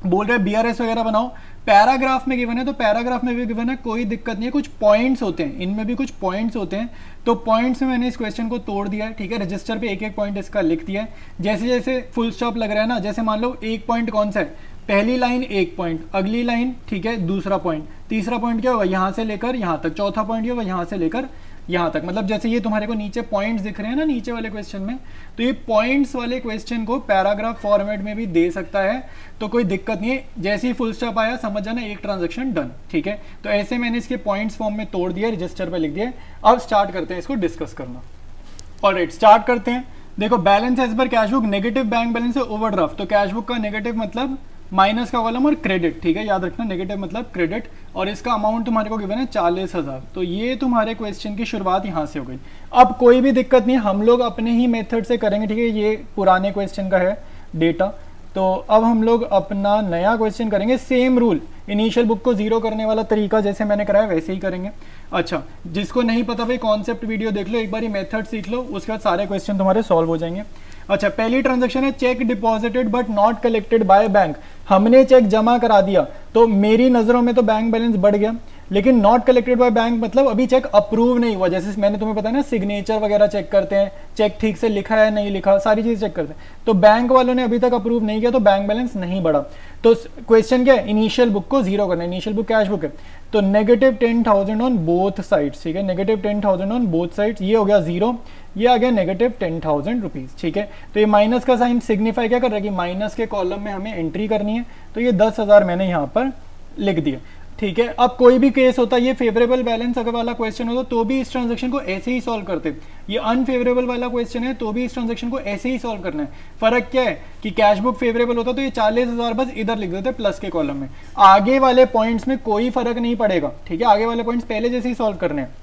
बोल रहे बीआरएस वगैरह बनाओ, पैराग्राफ में गिवन है, तो पैराग्राफ में भी गिवन है, कोई दिक्कत नहीं है। कुछ पॉइंट्स होते हैं, इनमें भी कुछ पॉइंट्स होते हैं, तो पॉइंट्स में मैंने इस क्वेश्चन को तोड़ दिया है, ठीक है। रजिस्टर पे एक एक पॉइंट इसका लिख दिया है। जैसे जैसे फुल स्टॉप लग रहा है ना, जैसे मान लो एक पॉइंट कौन सा है, पहली लाइन एक पॉइंट, अगली लाइन, ठीक है, दूसरा पॉइंट, तीसरा पॉइंट क्या होगा, यहाँ से लेकर यहाँ तक, चौथा पॉइंट क्या होगा, यहाँ से लेकर यहाँ तक। मतलब जैसे ये तुम्हारे को नीचे पॉइंट्स दिख रहे हैं ना नीचे वाले क्वेश्चन में, तो ये पॉइंट्स वाले क्वेश्चन को पैराग्राफ फॉर्मेट में भी दे सकता है, तो कोई दिक्कत नहीं है। जैसे ही फुल स्टॉप आया समझ जाना, एक ट्रांजैक्शन डन, ठीक है। तो ऐसे मैंने इसके पॉइंट्स फॉर्म में तोड़ दिया, रजिस्टर पे लिख दिया। अब स्टार्ट करते हैं इसको डिस्कस करना। ऑलराइट, स्टार्ट करते हैं। देखो, balance as per cash book, negative bank balance है ओवरड्राफ्ट, तो कैश बुक का नेगेटिव मतलब माइनस का कॉलम और क्रेडिट, ठीक है, याद रखना, नेगेटिव मतलब क्रेडिट, और इसका अमाउंट तुम्हारे को गिवन है 40,000। तो ये तुम्हारे क्वेश्चन की शुरुआत यहाँ से हो गई। अब कोई भी दिक्कत नहीं, हम लोग अपने ही मेथड से करेंगे, ठीक है। ये पुराने क्वेश्चन का है डेटा, तो अब हम लोग अपना नया क्वेश्चन करेंगे। सेम रूल, इनिशियल बुक को जीरो करने वाला तरीका जैसे मैंने कराया वैसे ही करेंगे। अच्छा, जिसको नहीं पता भाई कॉन्सेप्ट वीडियो देख लो, एक बार मेथड सीख लो, उसके बाद सारे क्वेश्चन तुम्हारे सॉल्व हो जाएंगे। अच्छा, पहली ट्रांजैक्शन है check deposited but not collected by bank. हमने चेक जमा करा दिया, तो मेरी नजरों में तो बैंक बैलेंस बढ़ गया, लेकिन नॉट कलेक्टेड बाय बैंक मतलब अभी चेक अप्रूव नहीं हुआ। जैसे मैंने तुम्हें बताया ना, सिग्नेचर वगैरह चेक करते हैं, चेक ठीक से लिखा है नहीं लिखा, सारी चीज चेक करते हैं। तो बैंक वालों ने अभी तक अप्रूव नहीं किया, तो बैंक बैलेंस नहीं बढ़ा। तो क्वेश्चन क्या है, इनिशियल बुक को जीरो करना है। इनिशियल बुक कैश बुक है, तो नेगेटिव 10,000 ऑन बोथ साइड्स, ठीक है, नेगेटिव 10,000 ऑन बोथ साइड्स, ये हो गया जीरो, ये आ गया नेगेटिव 10,000 रुपीज, ठीक है। तो ये माइनस का साइन सिग्निफाई क्या कर रहा है कि माइनस के कॉलम में हमें एंट्री करनी है, तो ये 10,000 मैंने यहाँ पर लिख दिया, ठीक है। अब कोई भी केस होता है, ये फेवरेबल बैलेंस अगर वाला क्वेश्चन होता तो भी इस ट्रांजैक्शन को ऐसे ही सॉल्व करते, ये अनफेवरेबल वाला क्वेश्चन है तो भी इस ट्रांजैक्शन को ऐसे ही सॉल्व करना है। फर्क क्या है कि कैश बुक फेवरेबल होता तो ये 40,000 बस इधर लिख देते प्लस के कॉलम में, आगे वाले पॉइंट्स में कोई फर्क नहीं पड़ेगा, ठीक है। आगे वाले पॉइंट्स पहले जैसे ही सॉल्व करने हैं,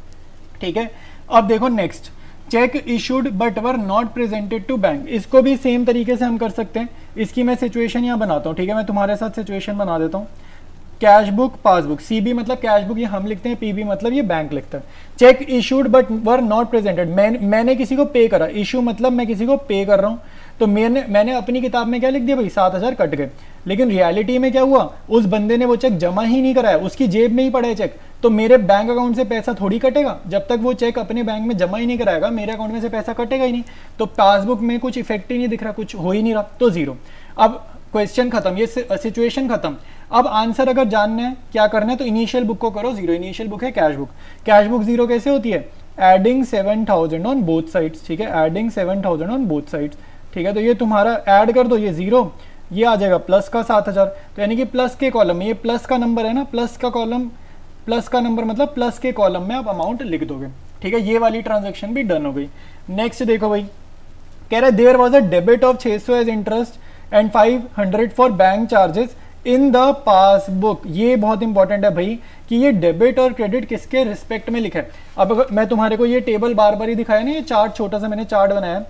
ठीक है। अब देखो next, cheque issued but were not presented to bank, इसको भी सेम तरीके से हम कर सकते हैं। इसकी मैं सिचुएशन यहाँ बनाता हूँ, ठीक है, मैं तुम्हारे साथ सिचुएशन बना देता हूँ। कैश बुक पासबुक, सीबी मतलब कैश बुक ये हम लिखते हैं, पीबी मतलब ये बैंक लिखता है। Cheque issued but were not presented, मैंने किसी को पे करा, इशू मतलब मैं किसी को पे कर रहा हूँ, तो मैंने अपनी किताब में क्या लिख दिया भाई, 7,000 कट गए। लेकिन रियलिटी में क्या हुआ, उस बंदे ने वो चेक जमा ही नहीं कराया, उसकी जेब में ही पड़ा है चेक। तो मेरे बैंक अकाउंट से पैसा थोड़ी कटेगा, जब तक वो चेक अपने बैंक में जमा ही नहीं कराएगा मेरे अकाउंट में से पैसा कटेगा ही नहीं। तो पासबुक में कुछ इफेक्ट ही नहीं दिख रहा, कुछ हो ही नहीं रहा, तो 0। अब क्वेश्चन खत्म, ये सिचुएशन खत्म। अब आंसर अगर जानना है, क्या करना है, तो इनिशियल बुक को करो 0। इनिशियल बुक है कैश बुक। कैश बुक 0 कैसे होती है, एडिंग 7,000 ऑन बोथ साइड्स, ठीक है, एडिंग 7,000 ऑन बोथ साइड्स, ठीक है। तो ये तुम्हारा ऐड कर दो, ये 0, ये आ जाएगा प्लस का 7,000, तो यानी कि प्लस के कॉलम में, ये प्लस का नंबर है ना, प्लस का कॉलम, प्लस का नंबर मतलब प्लस के कॉलम में आप अमाउंट लिख दोगे, ठीक है। ये वाली ट्रांजेक्शन भी डन हो गई। नेक्स्ट देखो भाई, कह रहा है there was a debit of 600 as interest and 500 for bank charges in the passbook. ये बहुत इंपॉर्टेंट है भाई कि ये डेबिट और क्रेडिट किसके रिस्पेक्ट में लिखा है। अब अगर मैं तुम्हारे को ये टेबल बार बार ही दिखाया ना, ये चार्ट छोटा सा मैंने चार्ट बनाया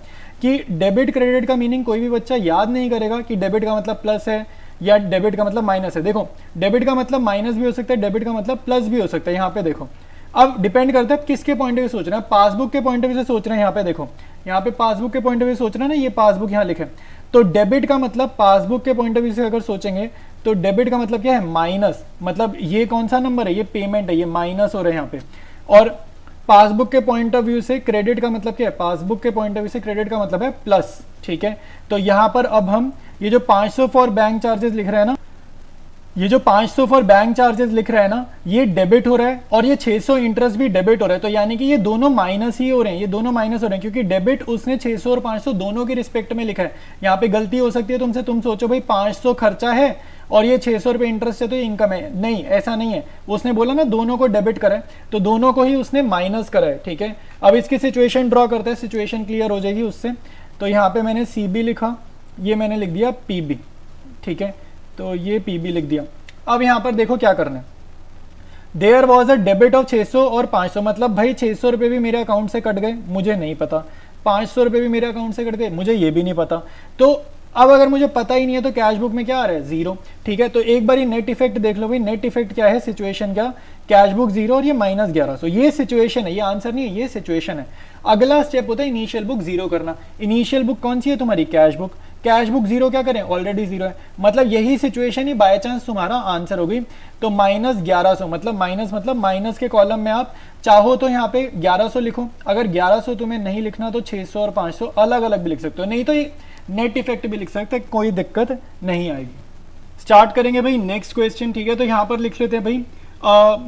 कि डेबिट क्रेडिट का मीनिंग कोई भी बच्चा याद नहीं करेगा कि डेबिट का मतलब प्लस है या डेबिट का मतलब माइनस है। देखो डेबिट का मतलब माइनस भी हो सकता है, डेबिट का मतलब प्लस भी हो सकता है। यहाँ पे देखो, अब डिपेंड करता है किसके पॉइंट ऑफ व्यू सोच रहे हैं। पासबुक के पॉइंट ऑफ व्यू से सोच रहे हैं, यहाँ पे देखो, यहाँ पे पासबुक के पॉइंट ऑफ व्यू सोच रहे हैं ना, ये पासबुक यहाँ लिखे, तो डेबिट का मतलब पासबुक के पॉइंट ऑफ व्यू से अगर सोचेंगे तो डेबिट का मतलब क्या है, माइनस, मतलब ये कौन सा नंबर है, ये पेमेंट है, ये माइनस हो रहा है यहाँ पे। और पासबुक के पॉइंट ऑफ व्यू से क्रेडिट का मतलब क्या है, पासबुक के पॉइंट ऑफ व्यू से क्रेडिट का मतलब है प्लस, ठीक है। तो यहाँ पर अब हम ये जो 500 फॉर बैंक चार्जेस लिख रहे हैं ना, ये जो 500 फॉर बैंक चार्जेस लिख रहा है ना, ये डेबिट हो रहा है और ये 600 इंटरेस्ट भी डेबिट हो रहा है। तो यानी कि ये दोनों माइनस ही हो रहे हैं, ये दोनों माइनस हो रहे हैं, क्योंकि डेबिट उसने 600 और 500 दोनों के रिस्पेक्ट में लिखा है। यहाँ पे गलती हो सकती है तुमसे, तुम सोचो भाई 500 खर्चा है और ये 600 रुपये इंटरेस्ट है तो ये इनकम है, नहीं, ऐसा नहीं है। उसने बोला ना दोनों को डेबिट करा है, तो दोनों को ही उसने माइनस करा है, ठीक है। अब इसकी सिचुएशन ड्रॉ करते हैं, सिचुएशन क्लियर हो जाएगी उससे। तो यहाँ पे मैंने CB लिखा, ये मैंने लिख दिया PB, ठीक है, तो ये PB लिख दिया। अब यहाँ पर देखो क्या करना है, there was a debit of 600 और 500, मतलब भाई 600 रुपये भी मेरे अकाउंट से कट गए, मुझे नहीं पता, 500 रुपये भी मेरे अकाउंट से कट गए, मुझे ये भी नहीं पता। तो अब अगर मुझे पता ही नहीं है तो कैश बुक में क्या आ रहा है, 0, ठीक है। तो एक बार नेट इफेक्ट देख लो भाई, नेट इफेक्ट क्या है, सिचुएशन क्या, कैश बुक 0 और ये -1100, ये सिचुएशन है, ये आंसर नहीं है, ये सिचुएशन है। अगला स्टेप होता है इनिशियल बुक 0 करना। इनिशियल बुक कौन सी है तुम्हारी, कैश बुक। कैश बुक 0 क्या करें, ऑलरेडी 0 है, मतलब यही सिचुएशन ही बाय चांस तुम्हारा आंसर हो गई। तो -1100 मतलब माइनस के कॉलम में आप चाहो तो यहाँ पे 1100 लिखो, अगर 1100 तुम्हें नहीं लिखना तो 600 और 500 अलग अलग भी लिख सकते हो, नहीं तो ये नेट इफेक्ट भी लिख सकते हैं, कोई दिक्कत नहीं आएगी। स्टार्ट करेंगे भाई नेक्स्ट क्वेश्चन, ठीक है। तो यहाँ पर लिख लेते हैं भाई,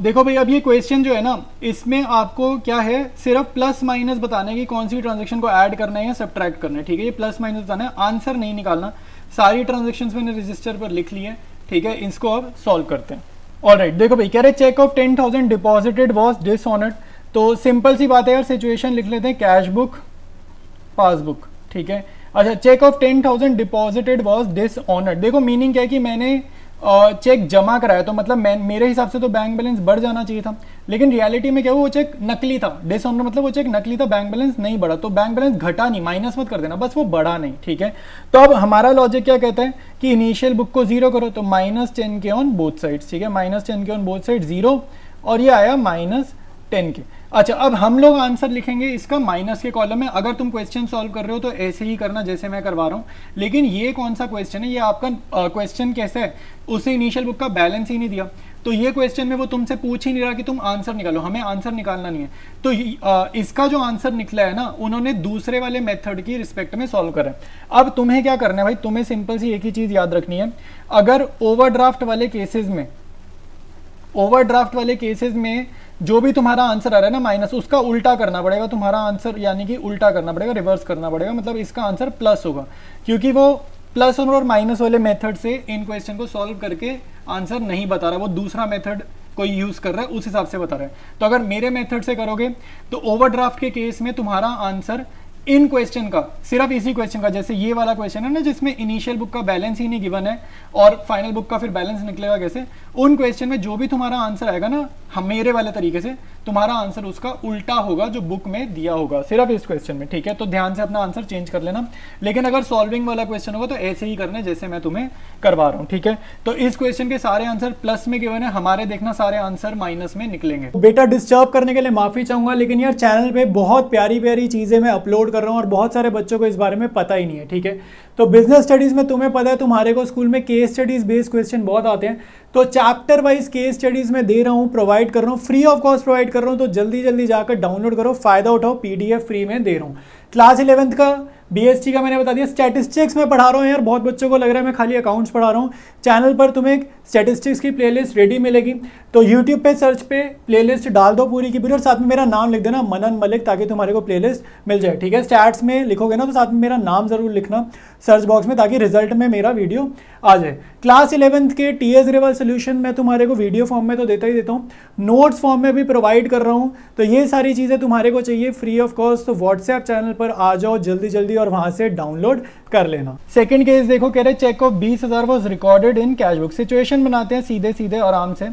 देखो भाई अब ये क्वेश्चन जो है ना, इसमें आपको क्या है, सिर्फ प्लस माइनस बताना है कि कौन सी ट्रांजेक्शन को ऐड करना है या सब्ट्रैक्ट करना है, ठीक है। ये प्लस माइनस बताना है, आंसर नहीं निकालना। सारी ट्रांजेक्शंस मैंने रजिस्टर पर लिख ली है, ठीक है। इसको अब सॉल्व करते हैं। ऑलराइट, देखो भाई कह रहे cheque of 10,000 deposited was dishonoured. तो सिंपल सी बात है यार, सिचुएशन लिख लेते हैं कैश बुक पासबुक, ठीक है। अच्छा, cheque of 10,000 deposited was dishonoured, देखो मीनिंग क्या है कि मैंने चेक जमा कराया, तो मतलब मेरे हिसाब से तो बैंक बैलेंस बढ़ जाना चाहिए था, लेकिन रियलिटी में क्या हुआ, वो चेक नकली था। डिसऑनर मतलब वो चेक नकली था, बैंक बैलेंस नहीं बढ़ा। तो बैंक बैलेंस घटा नहीं, माइनस मत कर देना, बस वो बढ़ा नहीं, ठीक है। तो अब हमारा लॉजिक क्या कहता है कि इनिशियल बुक को 0 करो, तो -10 के ऑन बोथ साइड्स, ठीक है, -10 के ऑन बोथ साइड 0, और ये आया -10 के। अच्छा, अब हम लोग आंसर लिखेंगे इसका माइनस के कॉलम में। अगर तुम क्वेश्चन सॉल्व कर रहे हो तो ऐसे ही करना जैसे मैं करवा रहा हूँ, लेकिन ये कौन सा क्वेश्चन है, ये आपका क्वेश्चन कैसा है, उसे इनिशियल बुक का बैलेंस ही नहीं दिया, तो ये क्वेश्चन में वो तुमसे पूछ ही नहीं रहा कि तुम आंसर निकालो, हमें आंसर निकालना नहीं है। तो इसका जो आंसर निकला है ना, उन्होंने दूसरे वाले मेथड की रिस्पेक्ट में सॉल्व करा है। अब तुम्हें क्या करना है भाई, तुम्हें सिंपल सी एक ही चीज याद रखनी है, अगर ओवरड्राफ्ट वाले केसेस में जो भी तुम्हारा आंसर आ रहा है ना माइनस, उसका उल्टा करना पड़ेगा तुम्हारा आंसर, यानी कि उल्टा करना पड़ेगा, रिवर्स करना पड़ेगा, मतलब इसका आंसर प्लस होगा, क्योंकि वो प्लस और माइनस वाले मेथड से इन क्वेश्चन को सॉल्व करके आंसर नहीं बता रहा, वो दूसरा मेथड कोई यूज कर रहा है, उस हिसाब से बता रहा है। तो अगर मेरे मेथड से करोगे तो ओवरड्राफ्ट के केस में तुम्हारा आंसर इन क्वेश्चन का, सिर्फ इसी क्वेश्चन का, जैसे ये वाला क्वेश्चन है ना जिसमें इनिशियल बुक का बैलेंस ही नहीं गिवन है और फाइनल बुक का फिर बैलेंस निकलेगा कैसे, उन क्वेश्चन में जो भी तुम्हारा आंसर आएगा ना हम मेरे वाले तरीके से तुम्हारा आंसर उसका उल्टा होगा जो बुक में दिया होगा, सिर्फ इस क्वेश्चन में, ठीक है। तो ध्यान से अपना आंसर चेंज कर लेना। लेकिन अगर सॉल्विंग वाला क्वेश्चन होगा तो ऐसे ही करना है जैसे मैं तुम्हें करवा रहा हूँ, ठीक है। तो इस क्वेश्चन के सारे आंसर प्लस में गिवन है, हमारे देखना सारे आंसर माइनस में निकलेंगे। बेटा डिस्टर्ब करने के लिए माफी चाहूंगा, लेकिन यार चैनल पे बहुत प्यारी प्यारी चीजें मैं अपलोड कर रहा हूँ और बहुत सारे बच्चों को इस बारे में पता ही नहीं है, ठीक है। तो बिजनेस स्टडीज में तुम्हें पता है तुम्हारे को स्कूल में केस स्टडीज बेस्ड क्वेश्चन बहुत आते हैं, तो चैप्टर वाइज केस स्टडीज में दे रहा हूँ, प्रोवाइड कर रहा हूँ, फ्री ऑफ कॉस्ट प्रोवाइड कर रहा हूँ। तो जल्दी जल्दी जाकर डाउनलोड करो, फायदा उठाओ, पीडीएफ फ्री में दे रहा हूँ। क्लास 11th का बीएसटी का मैंने बता दिया, स्टैटिस्टिक्स में पढ़ा रहा हूँ यार, बहुत बच्चों को लग रहा है मैं खाली अकाउंट्स पढ़ा रहा हूँ। चैनल पर तुम्हें स्टैटिस्टिक्स की प्लेलिस्ट रेडी मिलेगी, तो यूट्यूब पे सर्च पे प्लेलिस्ट डाल दो पूरी की पूरी, और साथ में मेरा नाम लिख देना मनन मलिक, ताकि तुम्हारे को प्लेलिस्ट मिल जाए, ठीक है। स्टैट्स में लिखोगे ना तो साथ में मेरा नाम जरूर लिखना सर्च बॉक्स में, ताकि रिजल्ट में मेरा वीडियो आ जाए। क्लास 11th के टीएस ग्रेवल सोल्यूशन मैं तुम्हारे को वीडियो फॉर्म में तो देता ही देता हूँ, नोट्स फॉर्म में भी प्रोवाइड कर रहा हूँ। तो ये सारी चीज़ें तुम्हारे को चाहिए फ्री ऑफ कॉस्ट, तो व्हाट्सएप चैनल पर आ जाओ जल्दी जल्दी और वहाँ से डाउनलोड कर लेना। सेकंड केस देखो, कह रहे cheque of 20,000 was recorded in cash book. Situation बनाते हैं सीधे सीधे आराम से।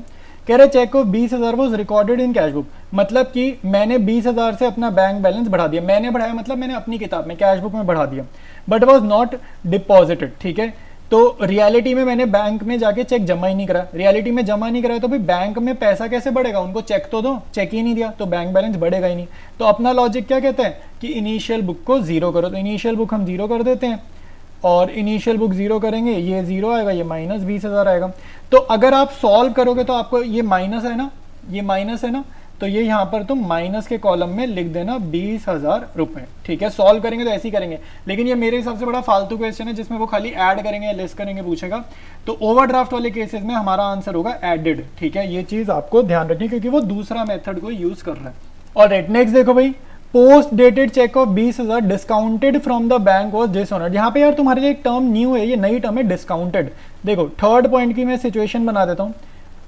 कह रहे cheque of 20,000 was recorded in cash book, मतलब कि मैंने 20,000 से अपना बैंक बैलेंस बढ़ा दिया। मैंने बढ़ाया मतलब मैंने अपनी किताब में कैश बुक में बढ़ा दिया, बट वाज नॉट डिपॉजिटेड, ठीक है। तो रियलिटी में मैंने बैंक में जाके चेक जमा ही नहीं करा, रियलिटी में जमा नहीं करा तो भाई बैंक में पैसा कैसे बढ़ेगा, उनको चेक तो दो, चेक ही नहीं दिया तो बैंक बैलेंस बढ़ेगा ही नहीं। तो अपना लॉजिक क्या कहते हैं कि इनिशियल बुक को जीरो करो, तो इनिशियल बुक हम जीरो कर देते हैं, और इनिशियल बुक जीरो करेंगे, ये जीरो आएगा, ये माइनस 20,000 आएगा। तो अगर आप सॉल्व करोगे तो आपको ये माइनस है ना, ये माइनस है ना, तो ये यहाँ पर तुम माइनस के कॉलम में लिख देना 20,000 रुपए, ठीक है। सॉल्व करेंगे तो ऐसे ही करेंगे, लेकिन ये मेरे हिसाब से बड़ा फालतू क्वेश्चन है जिसमें वो खाली ऐड करेंगे या लेस करेंगे पूछेगा। तो ओवरड्राफ्ट वाले केसेस में हमारा आंसर होगा एडेड, ठीक है। ये चीज आपको ध्यान रखनी क्योंकि वो दूसरा मेथड को यूज कर रहा है। और नेक्स्ट देखो भाई, post dated cheque of 20,000 discounted from the bank was dishonoured. यहाँ पे यार तुम्हारे लिए एक टर्म न्यू है, ये नई टर्म है डिस्काउंटेड। देखो थर्ड पॉइंट की मैं सिचुएशन बना देता हूँ,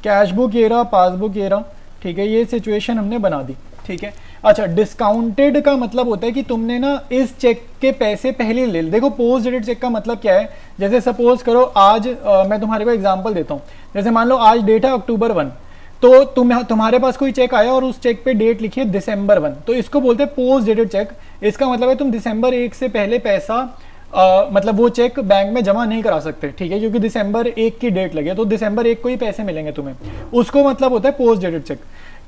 कैश बुक ये रहा, पासबुक ये रहा, ठीक है। ये सिचुएशन हमने बना दी, ठीक है। अच्छा, डिस्काउंटेड का मतलब होता है कि तुमने ना इस चेक के पैसे पहले ले। देखो पोस्ट डेटेड चेक का मतलब क्या है, जैसे सपोज करो आज मैं तुम्हारे को एग्जांपल देता हूँ, जैसे मान लो आज डेट है October 1, तो तुम्हारे पास कोई चेक आया और उस चेक पे डेट लिखी है December 1, तो इसको बोलते हैं पोस्ट डेटेड चेक। इसका मतलब है तुम December 1 से पहले पैसा मतलब वो चेक बैंक में जमा नहीं करा सकते, ठीक है, क्योंकि December 1 की डेट लगे तो December 1 को ही पैसे मिलेंगे तुम्हें, उसको मतलब होता है पोस्ट डेटेड चेक।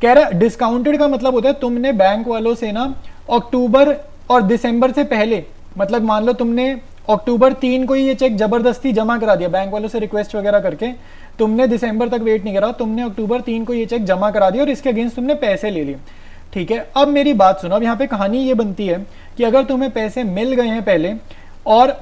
कह रहा है डिस्काउंटेड का मतलब होता है तुमने बैंक वालों से ना अक्टूबर और दिसंबर से पहले, मतलब मान लो तुमने October 3 को ही ये चेक जबरदस्ती जमा करा दिया बैंक वालों से रिक्वेस्ट वगैरह करके, तुमने दिसंबर तक वेट नहीं करा, तुमने October 3 को ये चेक जमा करा दिया और इसके अगेंस्ट तुमने पैसे ले लिए, ठीक है। अब मेरी बात सुनो, अब यहाँ पे कहानी ये बनती है कि अगर तुम्हें पैसे मिल गए हैं पहले और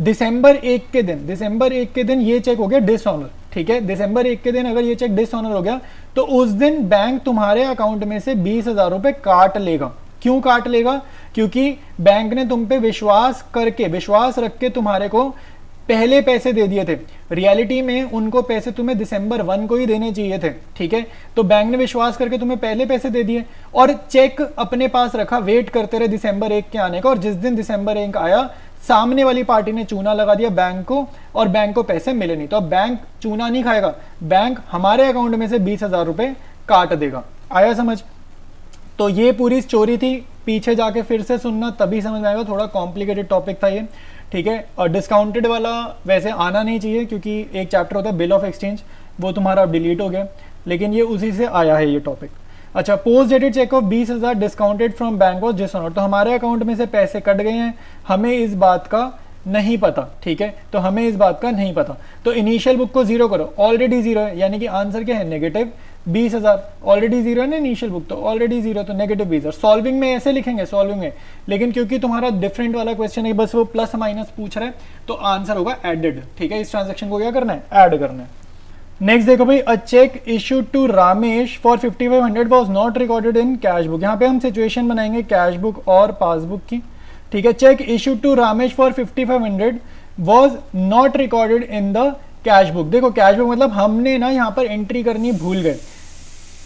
December 1 के दिन ये चेक हो गया डिसऑनर, ठीक है। December 1 के दिन अगर ये चेक डिसऑनर हो गया तो उस दिन बैंक तुम्हारे अकाउंट में से 20,000 रुपए काट लेगा। क्यों काट लेगा? क्योंकि बैंक ने तुम पे विश्वास रख के तुम्हारे को पहले पैसे दे दिए थे। रियलिटी में उनको पैसे तुम्हें December 1 को ही देने चाहिए थे, ठीक है। तो बैंक ने विश्वास करके तुम्हें पहले पैसे दे दिए और चेक अपने पास रखा, वेट करते रहे December 1 के आने का, और जिस दिन December 1 आया सामने वाली पार्टी ने चूना लगा दिया बैंक को और बैंक को पैसे मिले नहीं, तो अब बैंक चूना नहीं खाएगा, बैंक हमारे अकाउंट में से 20,000 रुपए काट देगा। आया समझ? तो ये पूरी स्टोरी थी, पीछे जाके फिर से सुनना तभी समझ में आएगा, थोड़ा कॉम्प्लिकेटेड टॉपिक था ये, ठीक है। और डिस्काउंटेड वाला वैसे आना नहीं चाहिए क्योंकि एक चैप्टर होता है बिल ऑफ एक्सचेंज, वो तुम्हारा डिलीट हो गया, लेकिन ये उसी से आया है ये टॉपिक। अच्छा, post dated cheque of 20,000 discounted from bank was dishonoured, तो हमारे अकाउंट में से पैसे कट गए हैं, हमें इस बात का नहीं पता, ठीक है, तो हमें इस बात का नहीं पता। तो इनिशियल बुक को जीरो करो, ऑलरेडी जीरो है, यानी कि आंसर क्या है नेगेटिव 20,000, ऑलरेडी जीरो है ना इनिशियल बुक, तो ऑलरेडी जीरो, तो नेगेटिव 20,000। सॉल्विंग में ऐसे लिखेंगे सॉल्विंग में, लेकिन क्योंकि तुम्हारा डिफरेंट वाला क्वेश्चन है, बस वो प्लस माइनस पूछ रहा है, तो आंसर होगा एडेड, ठीक है। इस ट्रांजेक्शन को क्या करना है? ऐड करना है। नेक्स्ट देखो भाई, a cheque issued to Ramesh for 5500 was not recorded in cash book. यहाँ पे हम सिचुएशन बनाएंगे कैश बुक और पासबुक की, ठीक है। Cheque issued to Ramesh for 5500 was not recorded in the cash book. देखो कैश बुक मतलब हमने ना यहाँ पर एंट्री करनी भूल गए,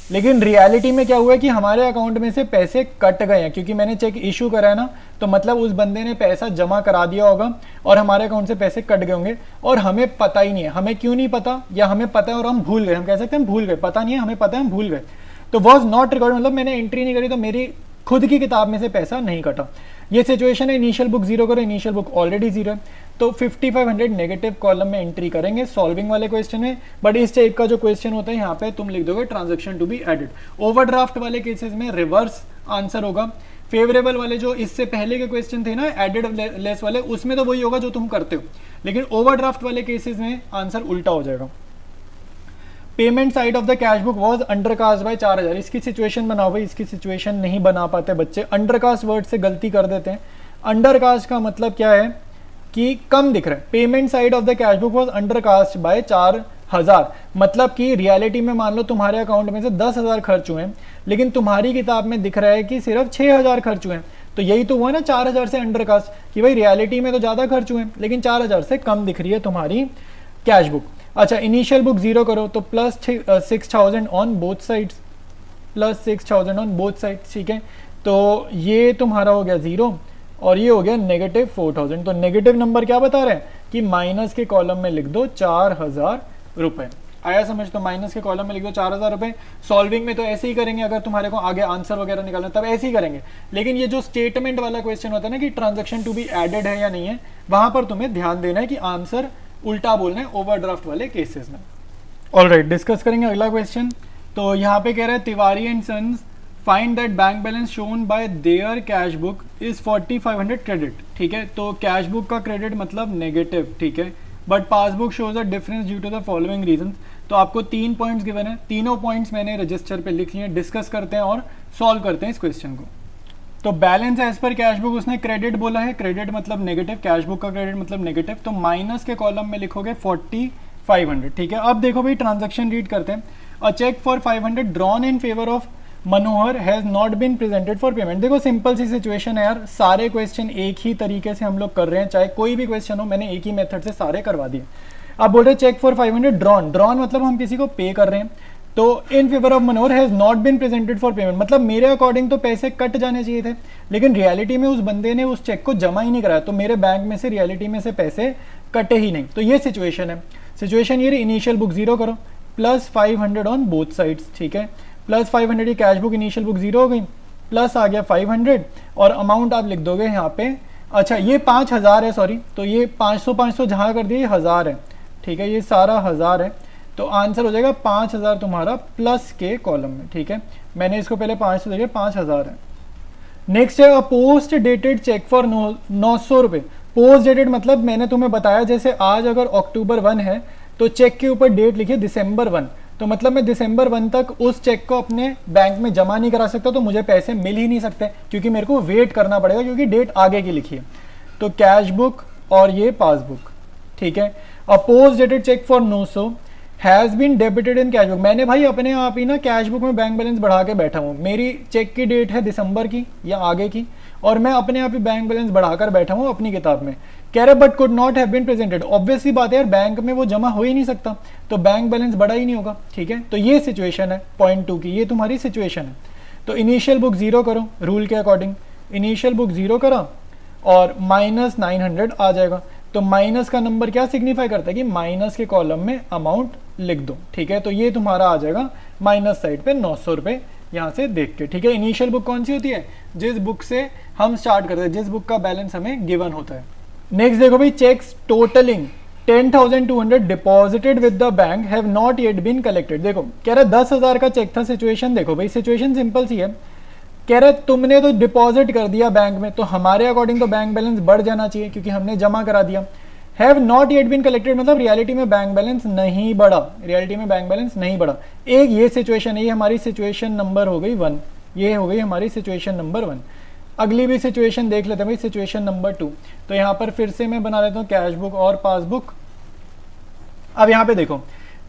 लेकिन रियलिटी में क्या हुआ है कि हमारे अकाउंट में से पैसे कट गए हैं, क्योंकि मैंने चेक इशू करा है ना, तो मतलब उस बंदे ने पैसा जमा करा दिया होगा और हमारे अकाउंट से पैसे कट गए होंगे और हमें पता ही नहीं है। हमें क्यों नहीं पता, या हमें पता है और हम भूल गए, हम कह सकते हैं हम भूल गए, पता नहीं है हमें पता है हम भूल गए। तो वॉज नॉट रिकॉर्ड मतलब मैंने एंट्री नहीं करी तो मेरी खुद की किताब में से पैसा नहीं कटा। ये सिचुएशन है। इनिशियल बुक जीरो करो, इनिशियल बुक ऑलरेडी जीरो है, तो 5500 नेगेटिव कॉलम में एंट्री करेंगे सॉल्विंग वाले क्वेश्चन में। बट इस टाइप का जो क्वेश्चन होता है यहाँ पे तुम लिख दोगे transaction to be added. Overdraft वाले केसेस में रिवर्स आंसर होगा। फेवरेबल वाले जो इससे पहले के क्वेश्चन थे ना एडेड लेस वाले, उसमें तो वही होगा जो तुम करते हो, लेकिन ओवरड्राफ्ट वाले केसेस में आंसर उल्टा हो जाएगा। Payment side of the cash book was undercast bye 4000। इसकी सिचुएशन बनाओ भाई, इसकी सिचुएशन नहीं बना पाते बच्चे, अंडरकास्ट वर्ड से गलती कर देते हैं। अंडरकास्ट का मतलब क्या है कि कम दिख रहा है। Payment side of the cash book was undercast bye 4000, मतलब कि रियलिटी में मान लो तुम्हारे अकाउंट में से 10,000 खर्च हुए हैं, लेकिन तुम्हारी किताब में दिख रहा है कि सिर्फ 6,000 खर्च हुए हैं। तो यही तो हुआ ना 4000 से अंडरकास्ट, कि भाई रियलिटी में तो ज़्यादा खर्च हुए हैं लेकिन 4000 से कम दिख रही है तुम्हारी कैश बुक। अच्छा, इनिशियल बुक जीरो करो तो plus 6000 on both sides, plus 6000 on both sides, ठीक है। तो ये तुम्हारा हो गया जीरो और ये हो गया नेगेटिव 4000। तो नेगेटिव नंबर क्या बता रहे हैं कि माइनस के कॉलम में लिख दो 4000 रुपए। आया समझ? तो माइनस के कॉलम में लिख दो 4000 रुपए। सॉल्विंग में तो ऐसे ही करेंगे, अगर तुम्हारे को आगे आंसर वगैरह निकालना तब ऐसे ही करेंगे, लेकिन ये जो स्टेटमेंट वाला क्वेश्चन होता है ना कि ट्रांजैक्शन टू बी एडेड है या नहीं है, वहां पर तुम्हें ध्यान देना है कि आंसर उल्टा बोलना है ओवरड्राफ्ट वाले केसेस में। ऑलराइट, डिस्कस करेंगे अगला क्वेश्चन। तो यहाँ पे कह रहे हैं Tiwari and sons find that bank balance shown by their cash book is 4500 credit, ठीक है। तो कैश बुक का क्रेडिट मतलब नेगेटिव, ठीक है, but passbook shows a difference due to the following reason. तो आपको 3 पॉइंट्स गिवन है, तीनों पॉइंट्स मैंने रजिस्टर पे लिख लिए। डिस्कस करते हैं और सॉल्व करते हैं इस क्वेश्चन को। तो balance as per cash book उसने क्रेडिट बोला है, क्रेडिट मतलब नेगेटिव, कैश बुक का क्रेडिट मतलब नेगेटिव, तो माइनस के कॉलम में लिखोगे 4500, ठीक है। अब देखो भाई ट्रांजैक्शन रीड करते हैं। A cheque for 500 drawn in favour of Manohar has not been presented for payment. देखो सिंपल सी सिचुएशन है यार, सारे क्वेश्चन एक ही तरीके से हम लोग कर रहे हैं, चाहे कोई भी क्वेश्चन हो, मैंने एक ही मेथड से सारे करवा दिए। अब बोल रहे चेक फॉर 500 ड्रॉन, ड्रॉन मतलब हम किसी को पे कर रहे हैं, तो in favour of Manohar has not been presented for payment मतलब मेरे अकॉर्डिंग तो पैसे कट जाने चाहिए थे, लेकिन रियलिटी में उस बंदे ने उस चेक को जमा ही नहीं कराया, तो मेरे बैंक में से रियलिटी में से पैसे कटे ही नहीं। तो ये सिचुएशन है। सिचुएशन ये रही, इनिशियल बुक जीरो करो, प्लस 500 ऑन बोथ साइड्स, ठीक है। प्लस 500 की cash book initial book zero हो गई, प्लस आ गया 500 और अमाउंट आप लिख दोगे यहाँ पे। अच्छा, ये 5000 है, सॉरी, तो ये 500 जहाँ कर दिए 1000 है, ठीक है, ये सारा 1000 है, तो आंसर हो जाएगा 5000 तुम्हारा प्लस के कॉलम में, ठीक है। मैंने इसको पहले 500 देखिए 5000 है। नेक्स्ट है पोस्ट डेटेड चेक फॉर 900 रुपये। पोस्ट डेटेड मतलब मैंने तुम्हें बताया जैसे आज अगर अक्टूबर 1 है तो चेक के ऊपर डेट लिखिए दिसंबर 1, तो मतलब मैं दिसंबर 1 तक उस चेक को अपने बैंक में जमा नहीं करा सकता, तो मुझे पैसे मिल ही नहीं सकते क्योंकि मेरे को वेट करना पड़ेगा क्योंकि डेट आगे की लिखी है। तो कैश बुक और ये पासबुक, ठीक है। A post dated cheque for 900 has been debited in cash book. मैंने भाई अपने आप ही ना कैश बुक में बैंक बैलेंस बढ़ा के बैठा हूँ, मेरी चेक की डेट है दिसंबर की या आगे की, और मैं अपने आप ही बैंक बैलेंस बढ़ाकर बैठा हूँ अपनी किताब में। कह रहे but could not have been presented, obviously बात है यार, बैंक में वो जमा हो ही नहीं सकता, तो बैंक बैलेंस बढ़ा ही नहीं होगा, ठीक है। तो ये सिचुएशन है पॉइंट 2 की, ये तुम्हारी सिचुएशन है। तो इनिशियल बुक जीरो करो रूल के अकॉर्डिंग, इनिशियल बुक जीरो करा और माइनस 900 आ जाएगा। तो माइनस का नंबर क्या सिग्निफाई करता है कि माइनस के कॉलम में अमाउंट लिख दो, ठीक है। तो ये तुम्हारा आ जाएगा माइनस साइड पे 900 रुपये यहाँ से देख के, ठीक है। इनिशियल बुक कौन सी होती है? जिस बुक से हम स्टार्ट करते हैं, जिस बुक का बैलेंस हमें गिवन होता है। नेक्स्ट देखो भाई, cheques totalling 10,200 deposited with the bank have not yet been collected. देखो कह रहा है 10,000 का चेक था। सिचुएशन देखो भाई, सिचुएशन सिंपल सी है। कह रहे तुमने तो डिपॉजिट कर दिया बैंक में, तो हमारे अकॉर्डिंग तो बैंक बैलेंस बढ़ जाना चाहिए क्योंकि हमने जमा करा दिया। Have not yet been collected मतलब रियलिटी में बैंक बैलेंस नहीं बढ़ा, रियलिटी में बैंक बैलेंस नहीं बढ़ा। एक ये सिचुएशन है, ये हमारी सिचुएशन नंबर हो गई 1, ये हो गई हमारी सिचुएशन नंबर 1। अगली भी सिचुएशन देख लेते हैं भाई, सिचुएशन नंबर 2। तो यहाँ पर फिर से मैं बना लेता हूँ कैश बुक और पासबुक। अब यहाँ पे देखो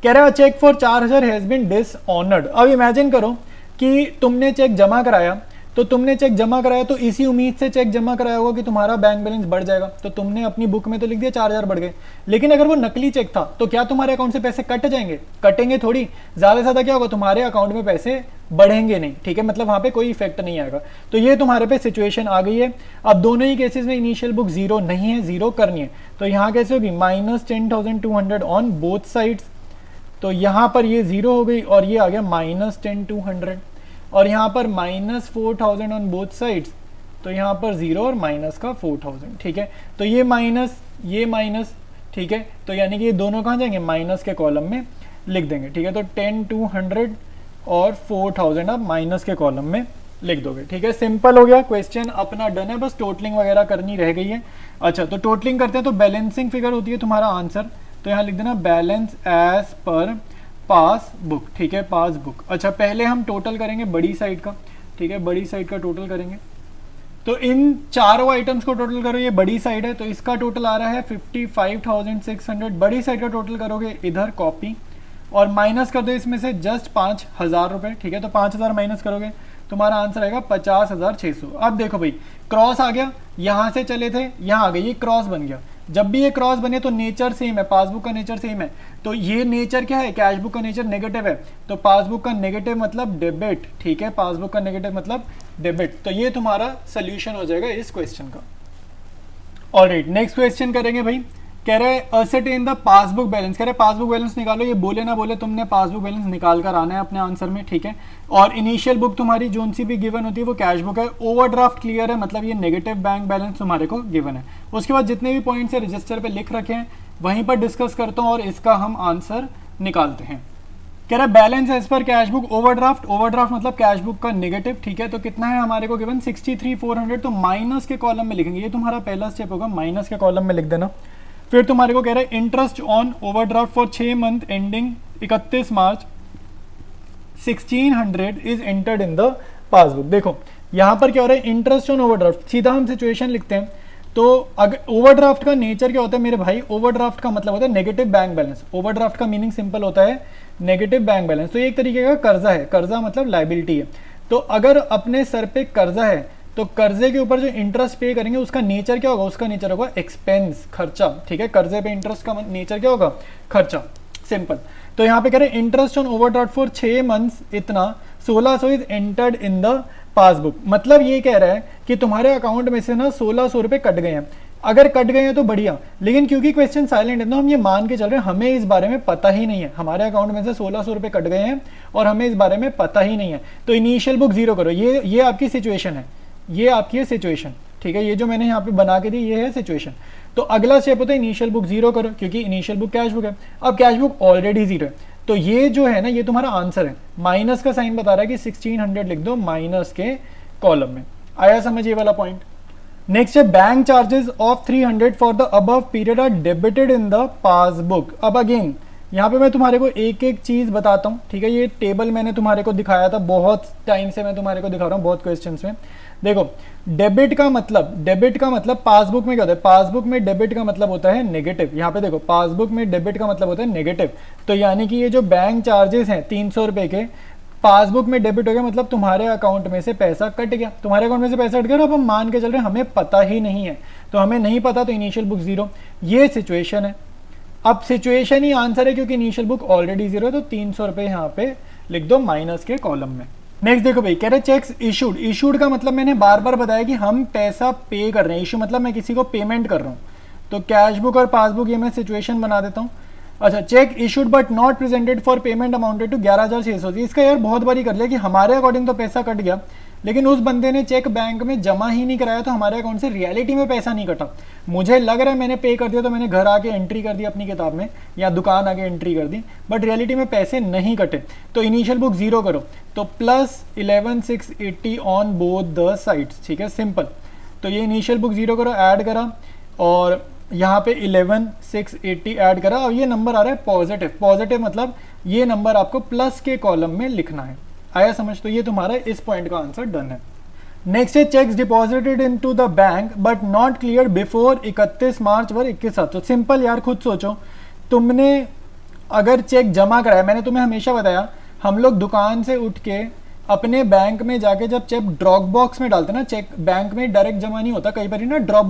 कह रहा है cheque for 4000 has been dishonoured. अब इमेजिन करो कि तुमने चेक जमा कराया, तो तुमने चेक जमा कराया तो इसी उम्मीद से चेक जमा कराया होगा कि तुम्हारा बैंक बैलेंस बढ़ जाएगा, तो तुमने अपनी बुक में तो लिख दिया 4000 बढ़ गए। लेकिन अगर वो नकली चेक था तो क्या तुम्हारे अकाउंट से पैसे कट जाएंगे? कटेंगे थोड़ी, ज़्यादा से ज़्यादा क्या होगा, तुम्हारे अकाउंट में पैसे बढ़ेंगे नहीं, ठीक है, मतलब वहाँ पे कोई इफेक्ट नहीं आएगा। तो ये तुम्हारे पे सिचुएशन आ गई है। अब दोनों ही केसेस में इनिशियल बुक जीरो नहीं है, जीरो करनी है, तो यहाँ कैसे होगी, -10,200 ऑन बोथ साइड्स। तो यहाँ पर ये जीरो हो गई और ये आ गया -10,200, और यहाँ पर -4,000 ऑन बोथ साइड्स, तो यहाँ पर जीरो और माइनस का 4,000, ठीक है। तो ये माइनस, ठीक है, तो यानी कि ये दोनों कहाँ जाएंगे, माइनस के कॉलम में लिख देंगे, ठीक है। तो 10,200 और 4,000 आप माइनस के कॉलम में लिख दोगे, ठीक है। सिंपल हो गया, क्वेश्चन अपना डन है, बस टोटलिंग वगैरह करनी रह गई है। अच्छा, तो टोटलिंग करते हैं, तो बैलेंसिंग फिगर होती है तुम्हारा आंसर, तो यहाँ लिख देना बैलेंस एज पर पासबुक, ठीक है, पासबुक। अच्छा, पहले हम टोटल करेंगे बड़ी साइड का, ठीक है, बड़ी साइड का टोटल करेंगे। तो इन चारों आइटम्स को टोटल करो, ये बड़ी साइड है तो इसका टोटल आ रहा है 55,600। बड़ी साइड का टोटल करोगे इधर कॉपी, और माइनस कर दो इसमें से जस्ट 5,000 रुपये, ठीक है। तो 5,000 माइनस करोगे तुम्हारा आंसर आएगा 50,600। अब देखो भाई, क्रॉस आ गया, यहाँ से चले थे यहाँ आ गए, ये क्रॉस बन गया। जब भी ये क्रॉस बने तो नेचर सेम है, पासबुक का नेचर सेम है, तो ये नेचर क्या है, कैश बुक का नेचर नेगेटिव है, तो पासबुक का नेगेटिव मतलब डेबिट, ठीक है, पासबुक का नेगेटिव मतलब डेबिट। तो ये तुम्हारा सोल्यूशन हो जाएगा इस क्वेश्चन का। ऑलराइट, नेक्स्ट क्वेश्चन करेंगे भाई। कह रहे असर्टेन द पासबुक बैलेंस, कह रहे पासबुक बैलेंस निकालो, ये बोले ना बोले तुमने पासबुक बैलेंस निकाल कर आना है अपने आंसर में, ठीक है। और इनिशियल बुक तुम्हारी जोन सी भी गिवन होती है वो कैश बुक है। ओवरड्राफ्ट क्लियर है, मतलब ये नेगेटिव बैंक बैलेंस तुम्हारे को गिवन है। उसके बाद जितने भी पॉइंट्स है रजिस्टर पे लिख रखे हैं वहीं पर डिस्कस करता हूँ और इसका हम आंसर निकालते हैं। कह रहा है balance as per cash book overdraft, overdraft मतलब कैश बुक का नेगेटिव, ठीक है। तो कितना है हमारे को गिवन 63,400, तो माइनस के कॉलम में लिखेंगे, ये तुम्हारा पहला स्टेप होगा, माइनस के कॉलम में लिख देना। फिर तुम्हारे को कह रहा है interest on overdraft for 6 month ending 31 March 1600 is entered in the passbook. देखो यहाँ पर क्या हो रहा है, इंटरेस्ट ऑन ओवरड्राफ्ट, सीधा हम सिचुएशन लिखते हैं। तो अगर ओवरड्राफ्ट का नेचर क्या होता है मेरे भाई, ओवरड्राफ्ट का मतलब होता है नेगेटिव बैंक बैलेंस। ओवरड्राफ्ट का मीनिंग सिंपल होता है नेगेटिव बैंक बैलेंस। तो एक तरीके का कर्जा है, कर्जा मतलब लाइबिलिटी है। तो अगर अपने सर पे कर्जा है तो कर्जे के ऊपर जो इंटरेस्ट पे करेंगे उसका नेचर क्या होगा, उसका नेचर होगा एक्सपेंस, खर्चा, ठीक है। कर्जे पे इंटरेस्ट का नेचर क्या होगा, खर्चा, सिंपल। तो यहाँ पे कह रहे हैं interest on overdraft for 6 months इतना 1600 is entered in the passbook. मतलब ये कह रहा है कि तुम्हारे अकाउंट में से ना 1600 रुपए कट गए हैं। अगर कट गए हैं तो बढ़िया, लेकिन क्योंकि क्वेश्चन साइलेंट है तो हम ये मान के चल रहे हैं हमें इस बारे में पता ही नहीं है, हमारे अकाउंट में से 1600 रुपए कट गए हैं और हमें इस बारे में पता ही नहीं है। तो इनिशियल बुक जीरो करो, ये आपकी सिचुएशन है, ये आपकी है सिचुएशन, ठीक है। ये जो मैंने यहाँ पे बना के दी ये है सिचुएशन। तो अगला स्टेप होता है इनिशियल बुक जीरो करो, क्योंकि इनिशियल बुक कैश बुक है। अब कैश बुक ऑलरेडी जीरो है, तो ये जो है ना ये तुम्हारा आंसर है। माइनस का साइन बता रहा है कि 1600 लिख दो माइनस के कॉलम में। आया समझ ये वाला पॉइंट। नेक्स्ट है bank charges of 300 for the above period are debited in the passbook. अब अगेन यहाँ पे मैं तुम्हारे को एक एक चीज बताता हूँ, ठीक है। ये टेबल मैंने तुम्हारे को दिखाया था, बहुत टाइम से मैं तुम्हारे को दिखा रहा हूँ बहुत क्वेश्चंस में। देखो डेबिट का मतलब पासबुक में क्या होता है, पासबुक में डेबिट का मतलब होता है नेगेटिव। यहाँ पे देखो पासबुक में डेबिट का मतलब होता है नेगेटिव। तो यानी कि ये जो बैंक चार्जेस हैं 300 रुपए के, पासबुक में डेबिट हो गया, मतलब तुम्हारे अकाउंट में से पैसा कट गया, तुम्हारे अकाउंट में से पैसा कट गया। अब हम मान के चल रहे हैं हमें पता ही नहीं है, तो हमें नहीं पता, तो इनिशियल बुक जीरो, ये सिचुएशन है। अब सिचुएशन ही आंसर है क्योंकि इनिशियल बुक ऑलरेडी जीरो है, तो 300 रुपए यहाँ पे लिख दो माइनस के कॉलम में। नेक्स्ट देखो भाई, कह रहे चेक्स इशूड। इशूड का मतलब मैंने बार बार बताया कि हम पैसा पे कर रहे हैं, इशू मतलब मैं किसी को पेमेंट कर रहा हूँ। तो कैश बुक और पासबुक ये मैं सिचुएशन बना देता हूँ। अच्छा, cheque issued but not presented for payment amounted to 11,600। इसका यार बहुत बारी कर लिया कि हमारे अकॉर्डिंग तो पैसा कट गया, लेकिन उस बंदे ने चेक बैंक में जमा ही नहीं कराया, तो हमारे अकाउंट से रियलिटी में पैसा नहीं कटा। मुझे लग रहा है मैंने पे कर दिया, तो मैंने घर आके एंट्री कर दी अपनी किताब में या दुकान आके एंट्री कर दी, बट रियलिटी में पैसे नहीं कटे। तो इनिशियल बुक जीरो करो, तो plus 11,680 on both the sides, ठीक है, सिंपल। तो ये इनिशियल बुक जीरो करो, ऐड करा और यहाँ पे 11,680 ऐड करा और ये नंबर आ रहा है पॉजिटिव। पॉजिटिव मतलब ये नंबर आपको प्लस के कॉलम में लिखना है। आया समझ? तो ये तुम्हारा इस पॉइंट का आंसर डन है। नेक्स्ट है checks deposited into the bank but not clear before 31 मार्च वर 21। तो सिंपल यार, खुद सोचो, तुमने अगर चेक जमा कराया, मैंने तुम्हें हमेशा बताया हम लोग दुकान से उठ के अपने बैंक में जाके जब चेक ड्रॉप बॉक्स में डालते हैं ना, चेक बैंक में डायरेक्ट जमा नहीं होता, कई बार ना ड्रॉप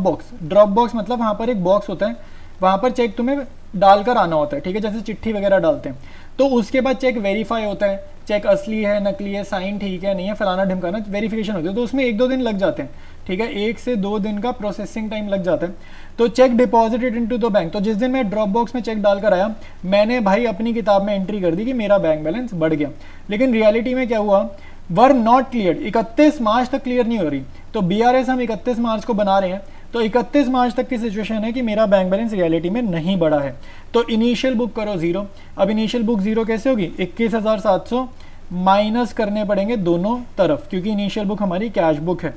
बॉक्स मतलब वहाँ पर एक बॉक्स होता है, वहाँ पर चेक तुम्हें डालकर आना होता है, ठीक है, जैसे चिट्ठी वगैरह डालते हैं। तो उसके बाद चेक वेरीफाई होता है, चेक असली है नकली है, साइन ठीक है नहीं है, फलाना ढिमकाना, वेरिफिकेशन होती है। तो उसमें 1-2 दिन लग जाते हैं, ठीक है, 1 से 2 दिन का प्रोसेसिंग टाइम लग जाता है। तो check deposited into the bank, तो जिस दिन मैं ड्रॉप बॉक्स में चेक डालकर आया, मैंने भाई अपनी किताब में एंट्री कर दी कि मेरा बैंक बैलेंस बढ़ गया। लेकिन रियलिटी में क्या हुआ, वर नॉट क्लियर, 31 मार्च तक क्लियर नहीं हो रही। तो BRS हम 31 मार्च को बना रहे हैं, तो 31 मार्च तक की सिचुएशन है कि मेरा बैंक बैलेंस रियलिटी में नहीं बढ़ा है। तो इनिशियल बुक करो 0। अब इनिशियल बुक 0 कैसे होगी, 21,700 माइनस करने पड़ेंगे दोनों तरफ, क्योंकि इनिशियल बुक हमारी कैश बुक है।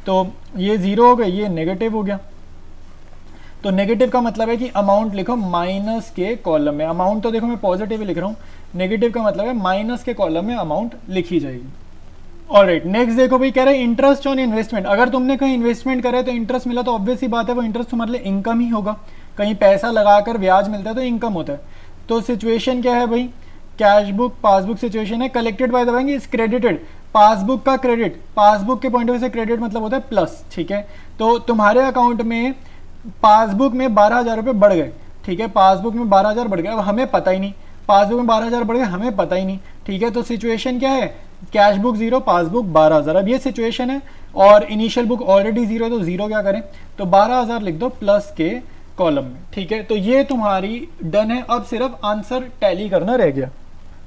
तो ये 0 हो गया, ये नेगेटिव हो गया। तो नेगेटिव का मतलब है कि अमाउंट लिखो माइनस के कॉलम में। अमाउंट तो देखो मैं पॉजिटिव ही लिख रहा हूँ, नेगेटिव का मतलब है माइनस के कॉलम में अमाउंट लिखी जाएगी। ऑलराइट, नेक्स्ट देखो भाई, कह रहे हैं इंटरेस्ट ऑन इन्वेस्टमेंट। अगर तुमने कहीं इन्वेस्टमेंट करे तो इंटरेस्ट मिला तो ऑब्वियस ही बात है वो इंटरेस्ट तुम्हारे लिए इनकम ही होगा। कहीं पैसा लगाकर ब्याज मिलता है तो इनकम होता है। तो सिचुएशन क्या है भाई, कैश बुक पासबुक सिचुएशन है, collected by the bank is credited. Passbook का क्रेडिट, पासबुक के पॉइंट ऑफ व्यू से क्रेडिट मतलब होता है प्लस, ठीक है। तो तुम्हारे अकाउंट में पासबुक में 12,000 रुपये बढ़ गए, ठीक है, पासबुक में 12,000 बढ़ गए, अब हमें पता ही नहीं, पासबुक में 12,000 बढ़ गए, हमें पता ही नहीं, ठीक है। तो सिचुएशन क्या है, कैश बुक 0, पासबुक 12,000। अब ये सिचुएशन है और इनिशियल बुक ऑलरेडी 0 है, तो 0 क्या करें, तो 12,000 लिख दो प्लस के कॉलम में, ठीक है। तो ये तुम्हारी डन है, अब सिर्फ आंसर टैली करना रह गया।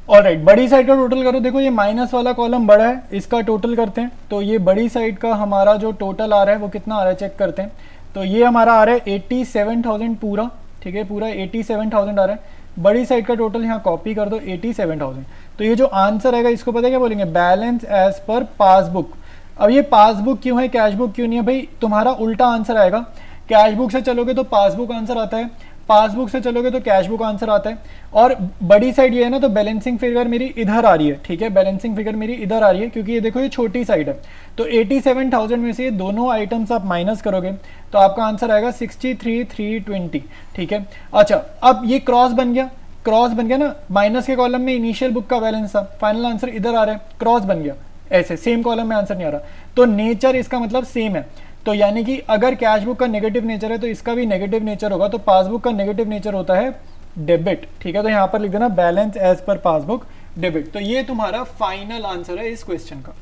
ऑलराइट, बड़ी साइड का टोटल करो। देखो ये माइनस वाला कॉलम बड़ा है, इसका टोटल करते हैं। तो ये बड़ी साइड का हमारा जो टोटल आ रहा है वो कितना आ रहा है चेक करते हैं। तो ये हमारा आ रहा है 87,000 पूरा, ठीक है, पूरा 87,000 आ रहा है। बड़ी साइड का टोटल यहाँ कॉपी कर दो 87,000। तो ये जो आंसर आएगा इसको पता है क्या बोलेंगे, बैलेंस एज पर पासबुक। अब ये पासबुक क्यों है, कैश बुक क्यों नहीं है भाई, तुम्हारा उल्टा आंसर आएगा। कैश बुक से चलोगे तो पासबुक आंसर आता है, पासबुक से चलोगे तो कैश बुक आंसर आता है। और बड़ी साइड ये है ना, तो बैलेंसिंग फिगर मेरी इधर आ रही है, ठीक है, बैलेंसिंग फिगर मेरी इधर आ रही है, क्योंकि ये देखो ये छोटी साइड है। तो 87,000 में से ये दोनों आइटम्स आप माइनस करोगे तो आपका आंसर आएगा 63,320, ठीक है। अच्छा, अब ये क्रॉस बन गया, क्रॉस बन गया ना, माइनस के कॉलम में इनिशियल बुक का बैलेंस था, फाइनल आंसर इधर आ रहा है, क्रॉस बन गया, ऐसे सेम कॉलम में आंसर नहीं आ रहा। तो नेचर इसका मतलब सेम है। तो यानी कि अगर कैश बुक का नेगेटिव नेचर है तो इसका भी नेगेटिव नेचर होगा। तो पासबुक का नेगेटिव नेचर होता है डेबिट, ठीक है। तो यहाँ पर लिख देना balance as per passbook debit. तो ये तुम्हारा फाइनल आंसर है इस क्वेश्चन का।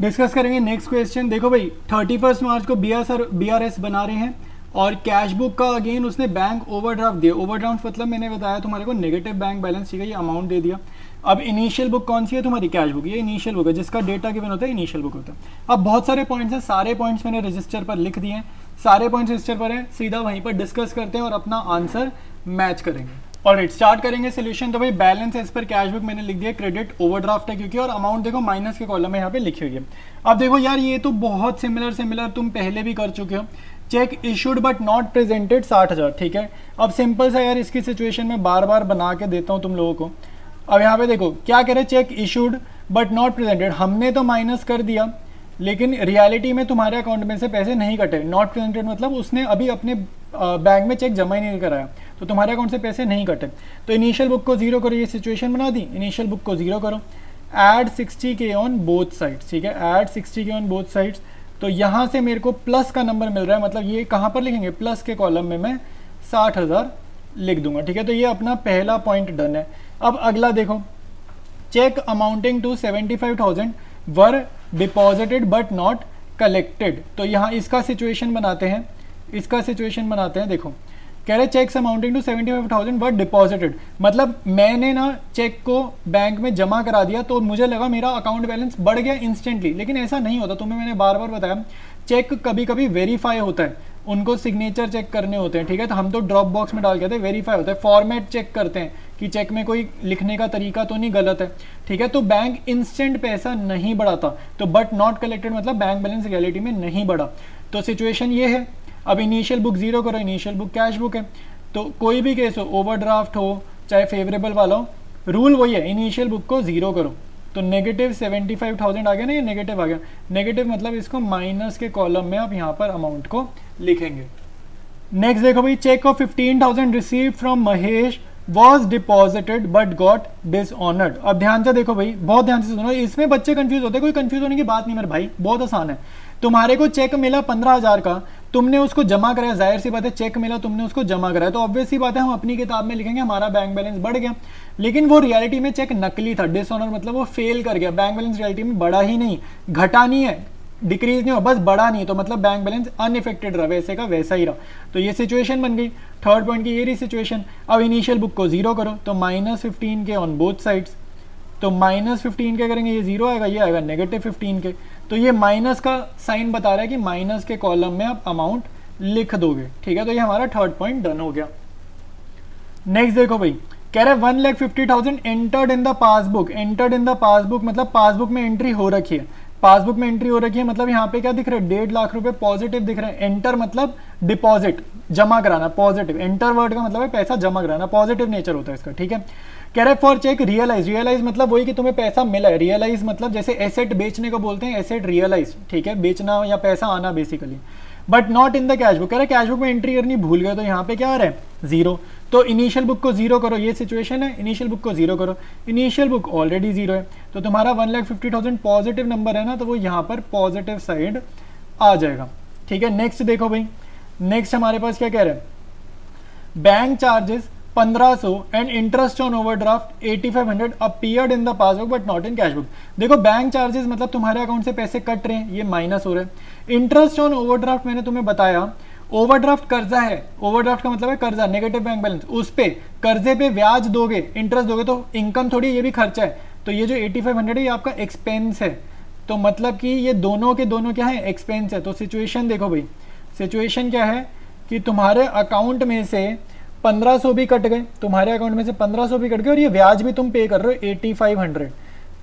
डिस्कस करेंगे नेक्स्ट क्वेश्चन। देखो भाई 31 मार्च को BRS बना रहे हैं और कैश बुक का अगेन उसने बैंक ओवरड्राफ्ट दिया। ओवरड्राफ्ट मतलब मैंने बताया तुम्हारे को नेगेटिव बैंक बैलेंस, ठीक है, ये अमाउंट दे दिया। अब इनिशियल बुक कौन सी है तुम्हारी, कैश बुक। ये इनिशियल बुक है जिसका डेटा गिवन होता है, इनिशियल बुक होता है। अब बहुत सारे पॉइंट्स हैं, सारे पॉइंट्स मैंने रजिस्टर पर लिख दिए हैं, सारे पॉइंट्स रजिस्टर पर हैं, सीधा वहीं पर डिस्कस करते हैं और अपना आंसर मैच करेंगे। ऑलराइट, स्टार्ट करेंगे सोल्यूशन। तो भाई balance as per cash book मैंने लिख दिया, क्रेडिट ओवरड्राफ्ट है क्योंकि, और अमाउंट देखो माइनस के कॉलम में यहाँ पे लिखी हुई है। अब देखो यार ये तो बहुत सिमिलर तुम पहले भी कर चुके हो। Check issued but not presented 60,000, ठीक है। अब सिंपल सा यार इसकी सिचुएशन में बार बार बना के देता हूँ तुम लोगों को। अब यहाँ पे देखो क्या कह रहे हैं, check issued but not presented, हमने तो माइनस कर दिया लेकिन रियलिटी में तुम्हारे अकाउंट में से पैसे नहीं कटे। नॉट प्रेजेंटेड मतलब उसने अभी अपने बैंक में चेक जमा ही नहीं कराया, तो तुम्हारे अकाउंट से पैसे नहीं कटे। तो इनिशियल बुक को 0 करो, ये सिचुएशन बना दी, इनिशियल बुक को 0 करो, add 60K on both sides, ठीक है, add 60K on both sides. तो यहाँ से मेरे को प्लस का नंबर मिल रहा है, मतलब ये कहाँ पर लिखेंगे, प्लस के कॉलम में मैं 60,000 लिख दूंगा, ठीक है। तो ये अपना पहला पॉइंट डन है। अब अगला देखो, cheque amounting to 75,000 were deposited but not collected. तो यहाँ इसका सिचुएशन बनाते हैं, इसका सिचुएशन बनाते हैं। देखो कह रहे cheques amounting to 75,000 were deposited, मतलब मैंने ना चेक को बैंक में जमा करा दिया तो मुझे लगा मेरा अकाउंट बैलेंस बढ़ गया इंस्टेंटली, लेकिन ऐसा नहीं होता। तुम्हें मैंने बार बार बताया चेक कभी कभी वेरीफाई होता है, उनको सिग्नेचर चेक करने होते हैं, ठीक है। तो हम तो ड्रॉप बॉक्स में डाल के थे, वेरीफाई होता है, फॉर्मेट चेक करते हैं कि चेक में कोई लिखने का तरीका तो नहीं गलत है, ठीक है। तो बैंक इंस्टेंट पैसा नहीं बढ़ाता। तो बट नॉट कलेक्टेड मतलब बैंक बैलेंस रियलिटी में नहीं बढ़ा। तो सिचुएशन ये है। अब इनिशियल बुक 0 करो, इनिशियल बुक कैश बुक है, तो कोई भी केस हो, ओवरड्राफ्ट हो चाहे फेवरेबल वाला हो, रूल वही है, इनिशियल बुक को 0 करो। तो नेगेटिव 75,000 आ गया ना, ये नेगेटिव आ गया। नेगेटिव मतलब इसको माइनस के कॉलम में आप यहाँ पर अमाउंट को लिखेंगे। नेक्स्ट देखो भाई, cheque of 15,000 receive from Mahesh was deposited but got dishonoured. अब ध्यान से देखो भाई, बहुत ध्यान से सुनो, इसमें बच्चे कंफ्यूज होते हैं, कोई कंफ्यूज होने की बात नहीं मेरे भाई, बहुत आसान है। तुम्हारे को चेक मिला 15,000 का, तुमने उसको जमा कराया, जाहिर सी बात है चेक मिला तुमने उसको जमा कराया, तो ऑब्वियस सी बात है हम अपनी किताब में लिखेंगे हमारा बैंक बैलेंस बढ़ गया। लेकिन वो रियलिटी में चेक नकली था, डिसऑनर मतलब वो फेल कर गया, बैंक बैलेंस रियलिटी में बढ़ा ही नहीं, घटा नहीं है, डिक्रीज नहीं हो, बस बढ़ा नहीं, तो मतलब बैंक बैलेंस अनइफेक्टेड रहा, वैसे का वैसा ही रहा। तो ये सिचुएशन बन गई थर्ड पॉइंट की, ये रही सिचुएशन। अब इनिशियल बुक को जीरो करो, तो -15 के ऑन बोथ साइड्स, तो -15 के करेंगे, ये जीरो आएगा, ये आएगा -15 के, तो ये माइनस का साइन बता रहा है कि माइनस के कॉलम में आप अमाउंट लिख दोगे, ठीक है। तो ये हमारा थर्ड पॉइंट डन हो गया। नेक्स्ट देखो भाई, कह रहा है 1,50,000 entered in the passbook, entered in the passbook मतलब पासबुक में एंट्री हो रखी है, पासबुक में एंट्री हो रखी है, मतलब यहाँ पे क्या दिख रहा है, 1.5 लाख रुपए पॉजिटिव दिख रहे हैं। एंटर मतलब डिपॉजिट, जमा कराना, पॉजिटिव, एंटर वर्ड का मतलब है पैसा जमा कराना, पॉजिटिव नेचर होता है इसका, ठीक है। कह रहा है फॉर चेक रियलाइज, रियलाइज मतलब वही कि तुम्हें पैसा मिला है, रियलाइज मतलब जैसे एसेट बेचने को बोलते हैं, एसेट रियलाइज, ठीक है, बेचना या पैसा आना basically, but not in the cash book. कह रहा है कैश बुक में एंट्री करनी भूल गए, तो यहाँ पे क्या आ रहा है, जीरो, तो इनिशियल बुक को जीरो करो, ये सिचुएशन है, इनिशियल बुक को जीरो करो, इनिशियल बुक ऑलरेडी जीरो है, तो तुम्हारा 1,50,000 पॉजिटिव नंबर है ना, तो वो यहाँ पर पॉजिटिव साइड आ जाएगा, ठीक है। नेक्स्ट देखो भाई, नेक्स्ट हमारे पास क्या कह रहे हैं, bank charges 1500 and interest on overdraft 8500 appeared in the passbook but not in cash book. देखो बैंक चार्जेस मतलब तुम्हारे अकाउंट से पैसे कट रहे हैं, ये माइनस हो रहे हैं। इंटरेस्ट ऑन ओवरड्राफ्ट मैंने तुम्हें बताया, ओवरड्राफ्ट कर्जा है, ओवरड्राफ्ट का मतलब है कर्जा, नेगेटिव बैंक बैलेंस, उस पे कर्जे पे ब्याज दोगे, इंटरेस्ट दोगे, तो इनकम थोड़ी, ये भी खर्चा है, तो ये जो 8500 है ये आपका एक्सपेंस है, तो मतलब कि ये दोनों के दोनों क्या है, एक्सपेंस है। तो सिचुएशन देखो भाई, सिचुएशन क्या है कि तुम्हारे अकाउंट में से 1500 भी कट गए, तुम्हारे अकाउंट में से 1500 भी कट गए, और ये ब्याज भी तुम पे कर रहे हो 8500,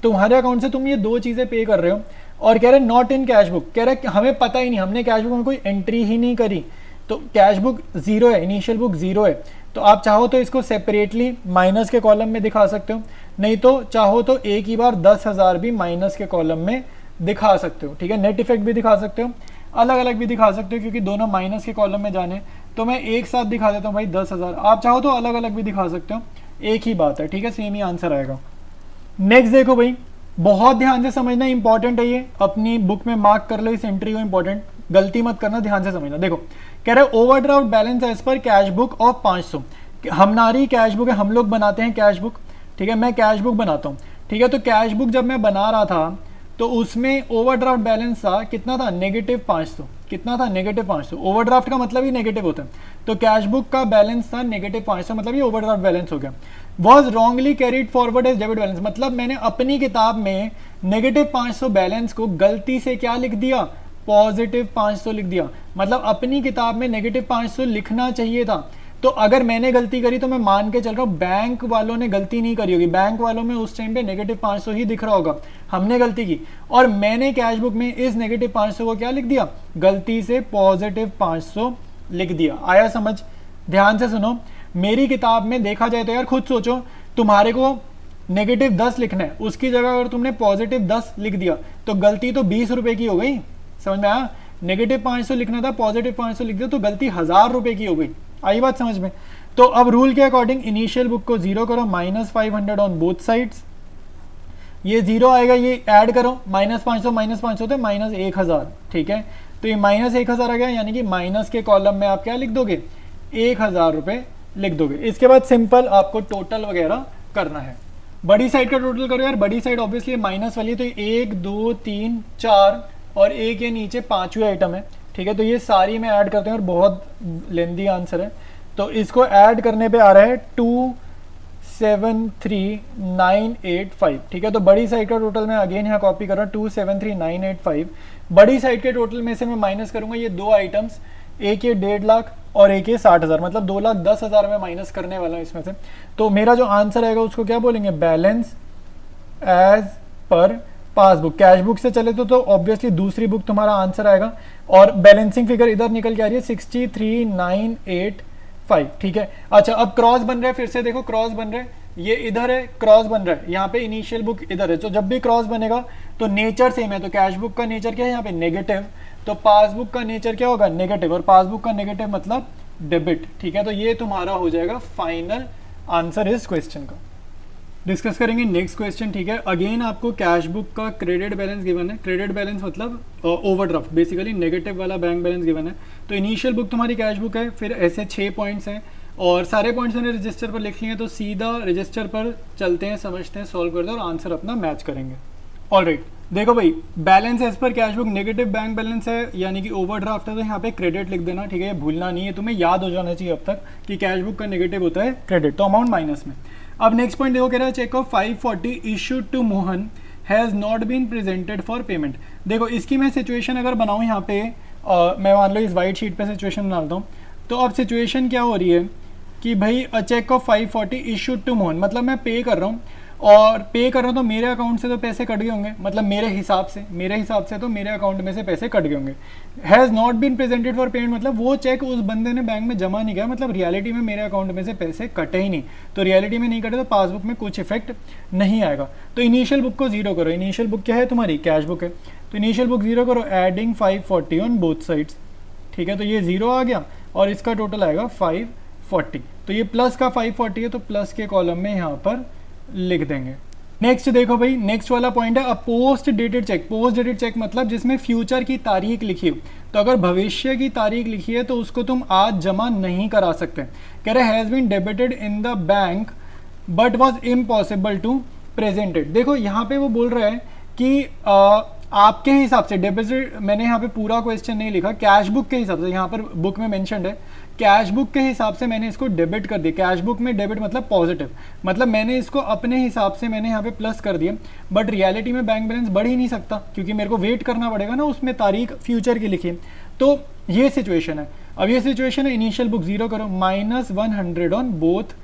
तुम्हारे अकाउंट से तुम ये दो चीजें पे कर रहे हो, और कह रहे नॉट इन कैश बुक, कह रहे हमें पता ही नहीं, हमने कैश बुक में कोई एंट्री ही नहीं करी, तो कैश बुक जीरो है, इनिशियल बुक जीरो है। तो आप चाहो तो इसको सेपरेटली माइनस के कॉलम में दिखा सकते हो, नहीं तो चाहो तो एक ही बार 10,000 भी माइनस के कॉलम में दिखा सकते हो, ठीक है। नेट इफेक्ट भी दिखा सकते हो, अलग अलग भी दिखा सकते हो, क्योंकि दोनों माइनस के कॉलम में जाने, तो मैं एक साथ दिखा देता हूँ भाई 10,000, आप चाहो तो अलग अलग भी दिखा सकते हो, एक ही बात है, ठीक है, सेम ही आंसर आएगा। नेक्स्ट देखो भाई, बहुत ध्यान से समझना, इंपॉर्टेंट है ये, अपनी बुक में मार्क कर लो इस एंट्री को, इंपॉर्टेंट, गलती मत करना, ध्यान से समझना। देखो कह रहे overdraft balance as per cash book of 500, हमारी कैश बुक है, हम लोग बनाते हैं कैश बुक, ठीक है, मैं कैश बुक बनाता हूँ, ठीक है। तो कैश बुक जब मैं बना रहा था तो उसमें ओवरड्राफ्ट बैलेंस था, कितना था, -500, कितना था, -500, ओवरड्राफ्ट का मतलब ही नेगेटिव होता है, तो कैश बुक का बैलेंस था -500, मतलब ये ओवरड्राफ्ट बैलेंस हो गया। Was wrongly carried forward as debit balance, मतलब मैंने अपनी किताब में -500 बैलेंस को गलती से क्या लिख दिया, +500 लिख दिया, मतलब अपनी किताब में -500 लिखना चाहिए था। तो अगर मैंने गलती करी तो मैं मान के चल रहा हूँ बैंक वालों ने गलती नहीं करी होगी, बैंक वालों में उस टाइम पे -500 ही दिख रहा होगा, हमने गलती की, और मैंने कैश बुक में इस -500 को क्या लिख दिया, गलती से +500 लिख दिया। आया समझ, ध्यान से सुनो, मेरी किताब में देखा जाए तो यार खुद सोचो, तुम्हारे को -10 लिखना है, उसकी जगह अगर तुमने +10 लिख दिया तो गलती तो 20 रुपए की हो गई, समझ में आया, -500 लिखना था, +500 लिख दिया तो गलती 1000 रुपए की हो गई, आई बात समझ में। तो अब रूल के अकॉर्डिंग इनिशियल बुक को जीरो करो, -500 ऑन बोथ साइड्स, ये जीरो आएगा, ये ऐड करो, -500 तो -1000, ठीक है। तो ये -1000 आ गया, यानी कि माइनस के कॉलम में आप क्या लिख दोगे, 1000 रुपए लिख दोगे। इसके बाद सिंपल आपको टोटल वगैरह करना है, बड़ी साइड का टोटल करो यार, बड़ी साइड ऑब्वियसली माइनस वाली, तो 1 2 3 4 और एक ये नीचे 5वीं आइटम है, ठीक है। तो ये सारी में ऐड करते हैं, और बहुत लेंदी आंसर है, तो इसको ऐड करने पे आ रहा है 273,985, ठीक है। तो बड़ी साइड का टोटल मैं अगेन यहाँ कॉपी कर रहा हूँ, 273,985, बड़ी साइड के टोटल में से मैं माइनस करूंगा ये दो आइटम्स, एक ये 1.5 लाख और एक ये 60,000, मतलब 2,10,000 में माइनस करने वाला हूँ इसमें से। तो मेरा जो आंसर आएगा उसको क्या बोलेंगे, balance as per passbook. Cash book से चले तो ऑब्वियसली दूसरी बुक तुम्हारा आंसर आएगा, और बैलेंसिंग फिगर इधर निकल के आ रही है 63,985, ठीक है। अच्छा अब क्रॉस बन रहा है, फिर से देखो क्रॉस बन रहा है, ये इधर है, क्रॉस बन रहा है, यहाँ पे इनिशियल बुक इधर है, तो जब भी क्रॉस बनेगा तो नेचर सेम है, तो कैश बुक का नेचर क्या है यहाँ पे, नेगेटिव, तो पासबुक का नेचर क्या होगा, नेगेटिव, और पासबुक का नेगेटिव मतलब डेबिट, ठीक है। तो ये तुम्हारा हो जाएगा फाइनल आंसर इस क्वेश्चन का। डिस्कस करेंगे नेक्स्ट क्वेश्चन, ठीक है। अगेन आपको कैश बुक का क्रेडिट बैलेंस गिवन है। क्रेडिट बैलेंस मतलब ओवरड्राफ्ट, बेसिकली नेगेटिव वाला बैंक बैलेंस गिवन है। तो इनिशियल बुक तुम्हारी कैश बुक है, फिर ऐसे 6 पॉइंट्स हैं और सारे पॉइंट्स मैंने रजिस्टर पर लिख लिए हैं, तो सीधा रजिस्टर पर चलते हैं, समझते हैं, सॉल्व करते हैं और आंसर अपना मैच करेंगे। ऑलराइट, देखो भाई, balance as per cash book negative bank balance है, यानी कि ओवरड्राफ्ट है, तो यहाँ पे क्रेडिट लिख देना, ठीक है। भूलना नहीं है, तुम्हें याद हो जाना चाहिए अब तक कि कैश बुक का नेगेटिव होता है क्रेडिट, तो अमाउंट माइनस में। अब नेक्स्ट पॉइंट देखो, कह रहा है cheque of 540 issued to Mohan has not been presented for payment. देखो इसकी मैं सिचुएशन अगर बनाऊँ यहाँ पे, मैं मान लो इस वाइट शीट पे सिचुएशन बनाता हूँ, तो अब सिचुएशन क्या हो रही है कि भाई cheque of 540 issued to Mohan, मतलब मैं पे कर रहा हूँ और पे कर रहा हूँ तो मेरे अकाउंट से तो पैसे कट गए होंगे, मतलब मेरे हिसाब से तो मेरे अकाउंट में से पैसे कट गए होंगे। Has not been presented for payment, मतलब वो चेक उस बंदे ने बैंक में जमा नहीं किया, मतलब रियलिटी में मेरे अकाउंट में से पैसे कटे ही नहीं। तो रियलिटी में नहीं कटे तो पासबुक में कुछ इफेक्ट नहीं आएगा। तो इनिशियल बुक को जीरो करो। इनिशियल बुक क्या है तुम्हारी? कैश बुक है, तो इनिशियल बुक जीरो करो, एडिंग 540 ऑन बोथ साइड्स, ठीक है। तो ये जीरो आ गया और इसका टोटल आएगा 540। तो ये प्लस का 540 है, तो प्लस के कॉलम में यहाँ पर लिख देंगे। नेक्स्ट देखो भाई, नेक्स्ट वाला पॉइंट है a post dated check. Post dated check मतलब जिसमें फ्यूचर की तारीख लिखी हो, तो अगर भविष्य की तारीख लिखी है तो उसको तुम आज जमा नहीं करा सकते। कह रहे has been debited in the bank but was impossible to presented. देखो यहाँ पे वो बोल रहा है कि आपके हिसाब से डेबिटेड, मैंने यहाँ पे पूरा क्वेश्चन नहीं लिखा, कैश बुक के हिसाब से, यहाँ पर बुक में मेंशन्ड है कैश बुक के हिसाब से मैंने इसको डेबिट कर दिया। कैश बुक में डेबिट मतलब पॉजिटिव, मतलब मैंने इसको अपने हिसाब से मैंने यहाँ पे प्लस कर दिया, बट रियलिटी में बैंक बैलेंस बढ़ ही नहीं सकता क्योंकि मेरे को वेट करना पड़ेगा ना, उसमें तारीख फ्यूचर की लिखी। तो ये सिचुएशन है। अब ये सिचुएशन है, इनिशियल बुक जीरो करो, -100 ऑन बोथ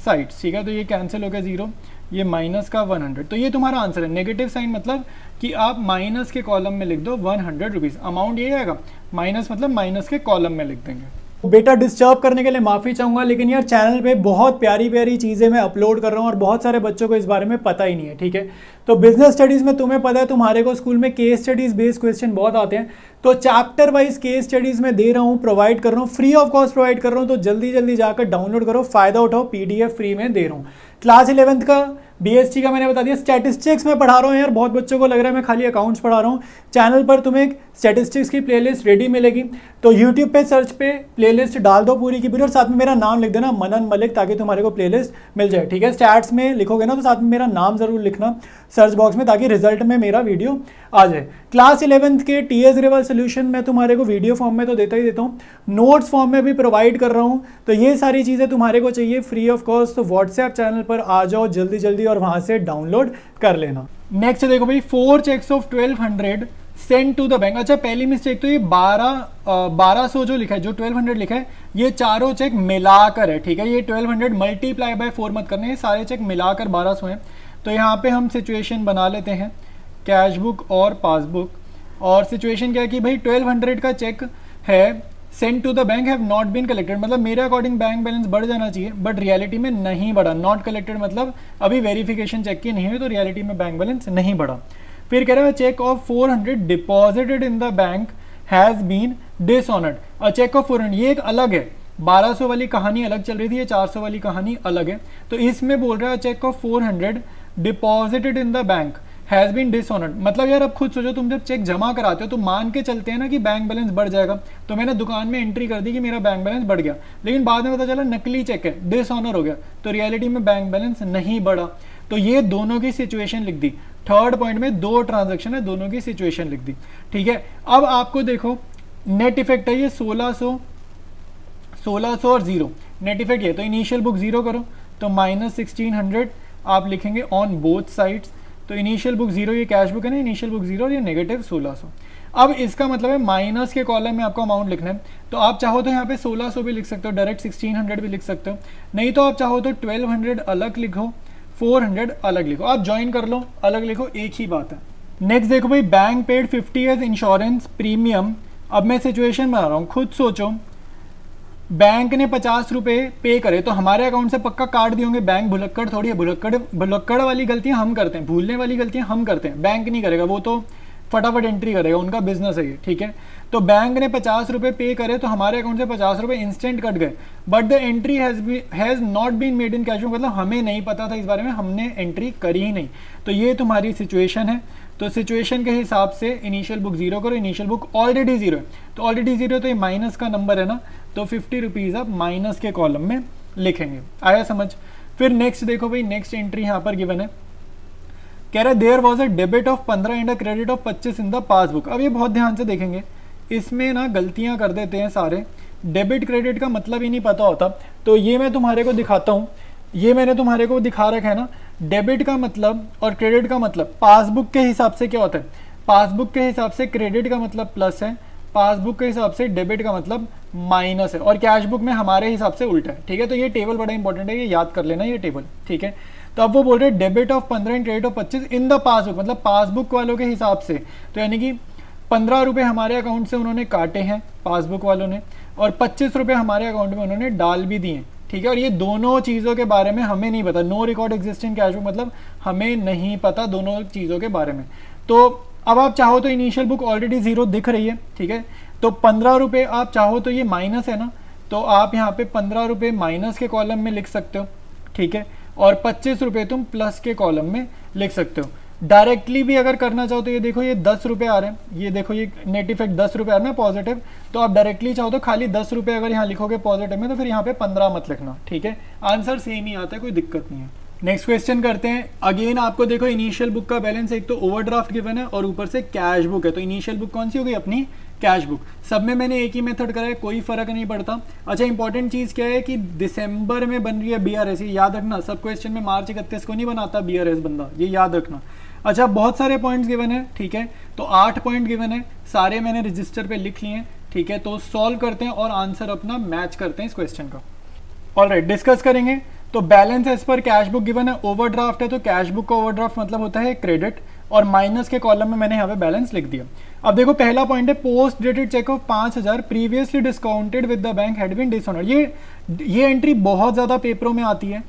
साइड्स, ठीक है। तो ये कैंसिल हो गया जीरो, ये माइनस का 100, तो ये तुम्हारा आंसर है। नेगेटिव साइन मतलब कि आप माइनस के कॉलम में लिख दो 100 रुपीज़, अमाउंट ये आएगा, माइनस मतलब माइनस के कॉलम में लिख देंगे। बेटा डिस्टर्ब करने के लिए माफ़ी चाहूँगा, लेकिन यार चैनल पे बहुत प्यारी प्यारी चीज़ें मैं अपलोड कर रहा हूँ और बहुत सारे बच्चों को इस बारे में पता ही नहीं है, ठीक है। तो बिजनेस स्टडीज़ में तुम्हें पता है तुम्हारे को स्कूल में केस स्टडीज़ बेस्ड क्वेश्चन बहुत आते हैं, तो चैप्टर वाइज केस स्टडीज़ में दे रहा हूँ, प्रोवाइड कर रहा हूँ, फ्री ऑफ कॉस्ट प्रोवाइड कर रहा हूँ। तो जल्दी जल्दी जाकर डाउनलोड करो, फ़ायदा उठाओ, PDF फ्री में दे रहा हूँ। क्लास 11th का BST का मैंने बता दिया, स्टैटिस्टिक्स में पढ़ा रहा हूँ यार, बहुत बच्चों को लग रहा है मैं खाली अकाउंट्स पढ़ा रहा हूँ। चैनल पर तुम्हें स्टैटिस्टिक्स की प्लेलिस्ट रेडी मिलेगी, तो यूट्यूब पे सर्च पे प्लेलिस्ट डाल दो पूरी की पूरी और साथ में मेरा नाम लिख देना मनन मलिक, ताकि तुम्हारे को प्लेलिस्ट मिल जाए, ठीक है। स्टैट्स में लिखोगे ना तो साथ में मेरा नाम ज़रूर लिखना सर्च बॉक्स में, ताकि रिजल्ट में मेरा वीडियो आ जाए। क्लास 11th के TS रिवल सोल्यूशन मैं तुम्हारे को वीडियो फॉर्म में तो देता ही देता हूँ, नोट्स फॉर्म में भी प्रोवाइड कर रहा हूँ। तो ये सारी चीज़ें तुम्हारे को चाहिए फ्री ऑफ कॉस्ट, तो व्हाट्सएप चैनल पर आ जाओ जल्दी जल्दी और वहाँ से डाउनलोड कर लेना। नेक्स्ट देखो भाई, 4 cheques of 1200 send to the bank. अच्छा पहली मिस्टेक तो ये 1200 जो लिखा है, जो 1200 लिखा है, ये चारों चेक मिलाकर है, ठीक है। ये 1200 मल्टीप्लाई बाय 4 मत करना, ये सारे चेक मिलाकर 1200 हैं। तो यहाँ पे हम सिचुएशन बना लेते हैं कैश बुक और पासबुक, और सिचुएशन क्या है कि भाई 1200 का चेक है, send to the bank have not been collected, मतलब मेरे अकॉर्डिंग बैंक बैलेंस बढ़ जाना चाहिए, बट रियलिटी में नहीं बढ़ा। नॉट कलेक्टेड मतलब अभी वेरिफिकेशन चेक की नहीं हुई, तो रियलिटी में बैंक बैलेंस नहीं बढ़ा। फिर कह रहा है cheque of 400 deposited in the bank has been dishonoured. और चेक ऑफ 400 ये एक अलग है, 1200 वाली कहानी अलग चल रही थी, ये 400 वाली कहानी अलग है। तो इसमें बोल रहा है cheque of 400 deposited in the bank has been dishonoured, मतलब यार अब खुद सोचो, तुम जब चेक जमा कराते हो तो मान के चलते हैं ना कि बैंक बैलेंस बढ़ जाएगा। तो मैंने दुकान में एंट्री कर दी कि मेरा बैंक बैलेंस बढ़ गया, लेकिन बाद में पता चला नकली चेक है, डिसऑनर हो गया, तो रियलिटी में बैंक बैलेंस नहीं बढ़ा। तो ये दोनों की सिचुएशन लिख दी। थर्ड पॉइंट में 2 ट्रांजैक्शन है, दोनों की सिचुएशन लिख दी, ठीक है। अब आपको देखो नेट इफेक्ट है ये 1600 और 0, नेट इफेक्ट ये, तो इनिशियल बुक जीरो करो, तो -1600 आप लिखेंगे ऑन बोथ साइड्स। तो इनिशियल बुक जीरो, ये कैश बुक है ना, इनिशियल बुक जीरो और ये नेगेटिव 1600। अब इसका मतलब है माइनस के कॉलम में आपको अमाउंट लिखना है, तो आप चाहो तो यहाँ पे 1600 भी लिख सकते हो, डायरेक्ट 1600 भी लिख सकते हो, नहीं तो आप चाहो तो 1200 अलग लिखो, 400 अलग लिखो, आप ज्वाइन कर लो, अलग लिखो, एक ही बात है। नेक्स्ट देखो भाई, bank paid 50 as insurance premium. अब मैं सिचुएशन बना रहा हूँ, खुद सोचो, बैंक ने 50 रुपये पे करे तो हमारे अकाउंट से पक्का काट दिए होंगे। बैंक भुलक्कड़ थोड़ी है, भुलक्कड़ वाली गलतियां हम करते हैं, भूलने वाली गलतियां हम करते हैं, बैंक नहीं करेगा, वो तो फटाफट एंट्री करेगा, उनका बिजनेस है ये, ठीक है। तो बैंक ने 50 रुपये पे करे तो हमारे अकाउंट से 50 रुपये इंस्टेंट कट गए, but the entry has not been made in cash book, मतलब हमें नहीं पता था इस बारे में, हमने एंट्री करी ही नहीं। तो ये तुम्हारी सिचुएशन है। तो सिचुएशन के हिसाब से इनिशियल बुक जीरो करो, इनिशियल बुक ऑलरेडी जीरो है, तो ऑलरेडी जीरो तो ये माइनस का नंबर है ना, तो 50 रुपीज़ आप माइनस के कॉलम में लिखेंगे। आया समझ। फिर नेक्स्ट देखो भाई, नेक्स्ट एंट्री यहाँ पर गिवन है, कह रहा है there was a debit of 15 and a credit of 25 in the passbook. अब ये बहुत ध्यान से देखेंगे, इसमें ना गलतियाँ कर देते हैं सारे, डेबिट क्रेडिट का मतलब ही नहीं पता होता। तो ये मैं तुम्हारे को दिखाता हूँ, ये मैंने तुम्हारे को दिखा रखा है ना, डेबिट का मतलब और क्रेडिट का मतलब पासबुक के हिसाब से क्या होता है, पासबुक के हिसाब से क्रेडिट का मतलब प्लस है, पासबुक के हिसाब से डेबिट का मतलब माइनस है, और कैश बुक में हमारे हिसाब से उल्टा है, ठीक है। तो ये टेबल बड़ा इंपॉर्टेंट है, ये याद कर लेना ये टेबल, ठीक है। तो अब वो बोल रहे हैं debit of 15 and credit of 25 in the passbook, मतलब पासबुक वालों के हिसाब से, तो यानी कि 15 रुपये हमारे अकाउंट से उन्होंने काटे हैं पासबुक वालों ने, और 25 रुपये हमारे अकाउंट में उन्होंने डाल भी दिए, ठीक है। और ये दोनों चीज़ों के बारे में हमें नहीं पता, no record existing cash book, मतलब हमें नहीं पता दोनों चीज़ों के बारे में। तो अब आप चाहो तो इनिशियल बुक ऑलरेडी जीरो दिख रही है, ठीक है। तो 15 रुपये आप चाहो तो ये माइनस है ना, तो आप यहाँ पे 15 रुपये माइनस के कॉलम में लिख सकते हो, ठीक है, और 25 रुपये तुम प्लस के कॉलम में लिख सकते हो। डायरेक्टली भी अगर करना चाहो तो ये देखो ये 10 रुपये आ रहे हैं, ये देखो ये नेट इफेक्ट 10 रुपये आ रहा है पॉजिटिव, तो आप डायरेक्टली चाहो तो खाली 10 रुपये अगर यहाँ लिखोगे पॉजिटिव में, तो फिर यहाँ पे 15 मत लिखना, ठीक है। आंसर सेम ही आता है, कोई दिक्कत नहीं है। नेक्स्ट क्वेश्चन करते हैं। अगेन आपको देखो इनिशियल बुक का बैलेंस एक तो ओवरड्राफ्ट गिवन है और ऊपर से कैश बुक है, तो इनिशियल बुक कौन सी हो गई अपनी, कैश बुक। सब में मैंने एक ही मेथड करा है, कोई फर्क नहीं पड़ता। अच्छा इंपॉर्टेंट चीज़ क्या है कि दिसंबर में बन रही है BRS, ये याद रखना। सब क्वेश्चन में मार्च 31 को नहीं बनाता BRS बंदा, ये याद रखना। अच्छा बहुत सारे पॉइंट्स गिवन है, ठीक है, तो 8 पॉइंट गिवन है, सारे मैंने रजिस्टर पे लिख लिए हैं, ठीक है। तो सॉल्व करते हैं और आंसर अपना मैच करते हैं इस क्वेश्चन का। ऑलराइट, डिस्कस करेंगे। तो balance as per cash book given है, ओवरड्राफ्ट है, तो कैश बुक का ओवरड्राफ्ट मतलब होता है क्रेडिट, और माइनस के कॉलम में मैंने यहाँ पे बैलेंस लिख दिया। अब देखो पहला पॉइंट है post dated cheque of 5000 previously discounted with the bank had been dishonoured. ये एंट्री बहुत ज़्यादा पेपरों में आती है,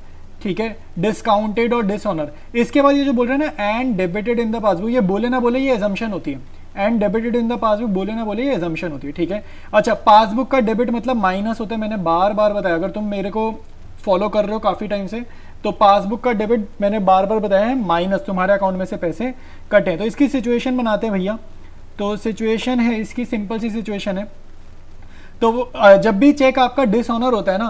ठीक है, डिस्काउंटेड और डिसऑनर। इसके बाद ये जो बोल रहे हैं ना and debited in the passbook, ये बोले ना बोले ये एजम्पशन होती है, and debited in the passbook बोले ना बोले ये एजम्पशन होती है, ठीक है। अच्छा पासबुक का डेबिट मतलब माइनस होता है, मैंने बार बार बताया, अगर तुम मेरे को फॉलो कर रहे हो काफ़ी टाइम से, तो पासबुक का डेबिट मैंने बार बार बताया है, माइनस तुम्हारे अकाउंट में से पैसे कटे। तो इसकी सिचुएशन बनाते हैं भैया। तो सिचुएशन है इसकी, सिंपल सी सिचुएशन है। तो जब भी चेक आपका डिसऑनर होता है ना,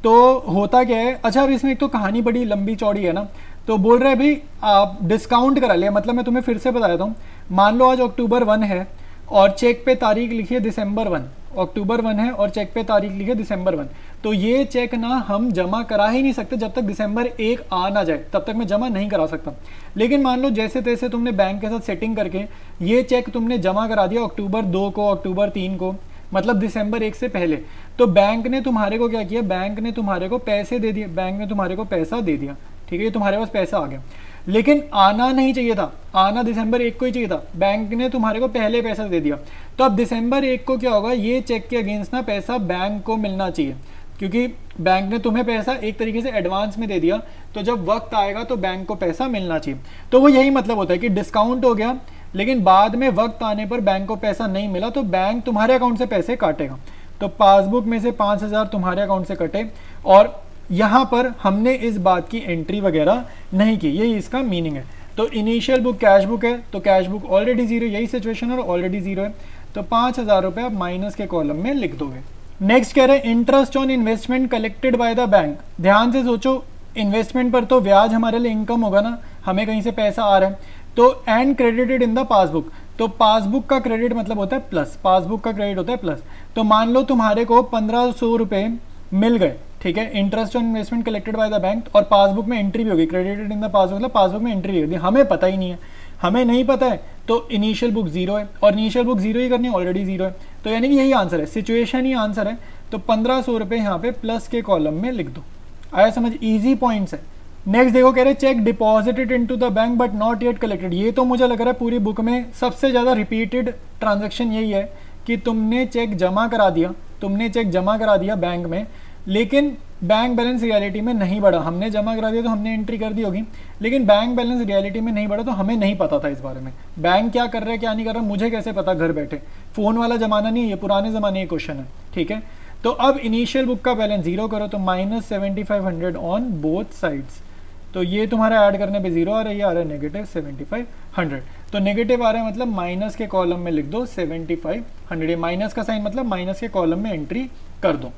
तो होता क्या है, अच्छा अब इसमें एक तो कहानी बड़ी लंबी चौड़ी है ना, तो बोल रहे हैं भाई आप डिस्काउंट करा लिया, मतलब मैं तुम्हें फिर से बता देता हूँ। मान लो आज अक्टूबर 1 है और चेक पे तारीख लिखी है दिसंबर 1, अक्टूबर 1 है और चेक पे तारीख लिखी है दिसंबर 1, तो ये चेक ना हम जमा करा ही नहीं सकते जब तक दिसंबर 1 आ ना जाए, तब तक मैं जमा नहीं करा सकता। लेकिन मान लो जैसे तैसे तुमने बैंक के साथ सेटिंग करके ये चेक तुमने जमा करा दिया अक्टूबर 2 को, अक्टूबर 3 को, मतलब दिसंबर 1 से पहले, तो बैंक ने तुम्हारे को क्या किया, बैंक ने तुम्हारे को पैसे दे दिए, बैंक ने तुम्हारे को पैसा दे दिया, ठीक है, ये तुम्हारे पास पैसा आ गया। लेकिन आना नहीं चाहिए था, आना दिसंबर 1 को ही चाहिए था, बैंक ने तुम्हारे को पहले पैसा दे दिया। तो अब दिसंबर 1 को क्या होगा, ये चेक के अगेंस्ट ना पैसा बैंक को मिलना चाहिए, क्योंकि बैंक ने तुम्हें पैसा एक तरीके से एडवांस में दे दिया, तो जब वक्त आएगा तो बैंक को पैसा मिलना चाहिए। तो वो यही मतलब होता है कि डिस्काउंट हो गया, लेकिन बाद में वक्त आने पर बैंक को पैसा नहीं मिला, तो बैंक तुम्हारे अकाउंट से पैसे काटेगा। तो पासबुक में से 5000 तुम्हारे अकाउंट से कटे, और यहाँ पर हमने इस बात की एंट्री वगैरह नहीं की, यही इसका मीनिंग है। तो इनिशियल बुक कैश बुक है, तो कैश बुक ऑलरेडी जीरो, यही सिचुएशन और ऑलरेडी जीरो है, तो 5000 रुपये आप माइनस के कॉलम में लिख दोगे। नेक्स्ट कह रहे हैं interest on investment collected by the bank. ध्यान से सोचो, इन्वेस्टमेंट पर तो ब्याज हमारे लिए इनकम होगा ना, हमें कहीं से पैसा आ रहा है, तो and credited in the passbook, तो पासबुक का क्रेडिट मतलब होता है प्लस, पासबुक का क्रेडिट होता है प्लस। तो मान लो तुम्हारे को 1500 रुपये मिल गए, ठीक है, interest on investment collected by the bank, और पासबुक में एंट्री भी होगी, क्रेडिटेड इन द पासबुक, मतलब पासबुक में एंट्री भी होगी, हमें पता ही नहीं है, हमें नहीं पता है, तो इनिशियल बुक जीरो है, और इनिशियल बुक जीरो ही करनी है, ऑलरेडी जीरो है, तो यानी कि यही आंसर है, सिचुएशन ही आंसर है। तो 1500 रुपये यहाँ पे प्लस के कॉलम में लिख दो। आया समझ, इजी पॉइंट्स है। नेक्स्ट देखो कह रहे check deposited into the bank but not yet collected. ये तो मुझे लग रहा है पूरी बुक में सबसे ज़्यादा रिपीटेड ट्रांजैक्शन यही है कि तुमने चेक जमा करा दिया, तुमने चेक जमा करा दिया बैंक में, लेकिन बैंक बैलेंस रियलिटी में नहीं बढ़ा, हमने जमा करा दिया तो हमने एंट्री कर दी होगी, लेकिन बैंक बैलेंस रियलिटी में नहीं बढ़ा तो हमें नहीं पता था इस बारे में। बैंक क्या कर रहा है क्या नहीं कर रहा मुझे कैसे पता घर बैठे, फ़ोन वाला ज़माना नहीं है, ये पुराने ज़माने का क्वेश्चन है, ठीक है। तो अब इनिशियल बुक का बैलेंस जीरो करो तो -7500 ऑन बोथ साइड्स, तो ये तुम्हारा ऐड करने पे जीरो आ रहा है, ये आ रहा है -7500, तो नेगेटिव आ रहा है मतलब माइनस के कॉलम में लिख दो 7500, ये माइनस का साइन मतलब माइनस के कॉलम में एंट्री कर दो।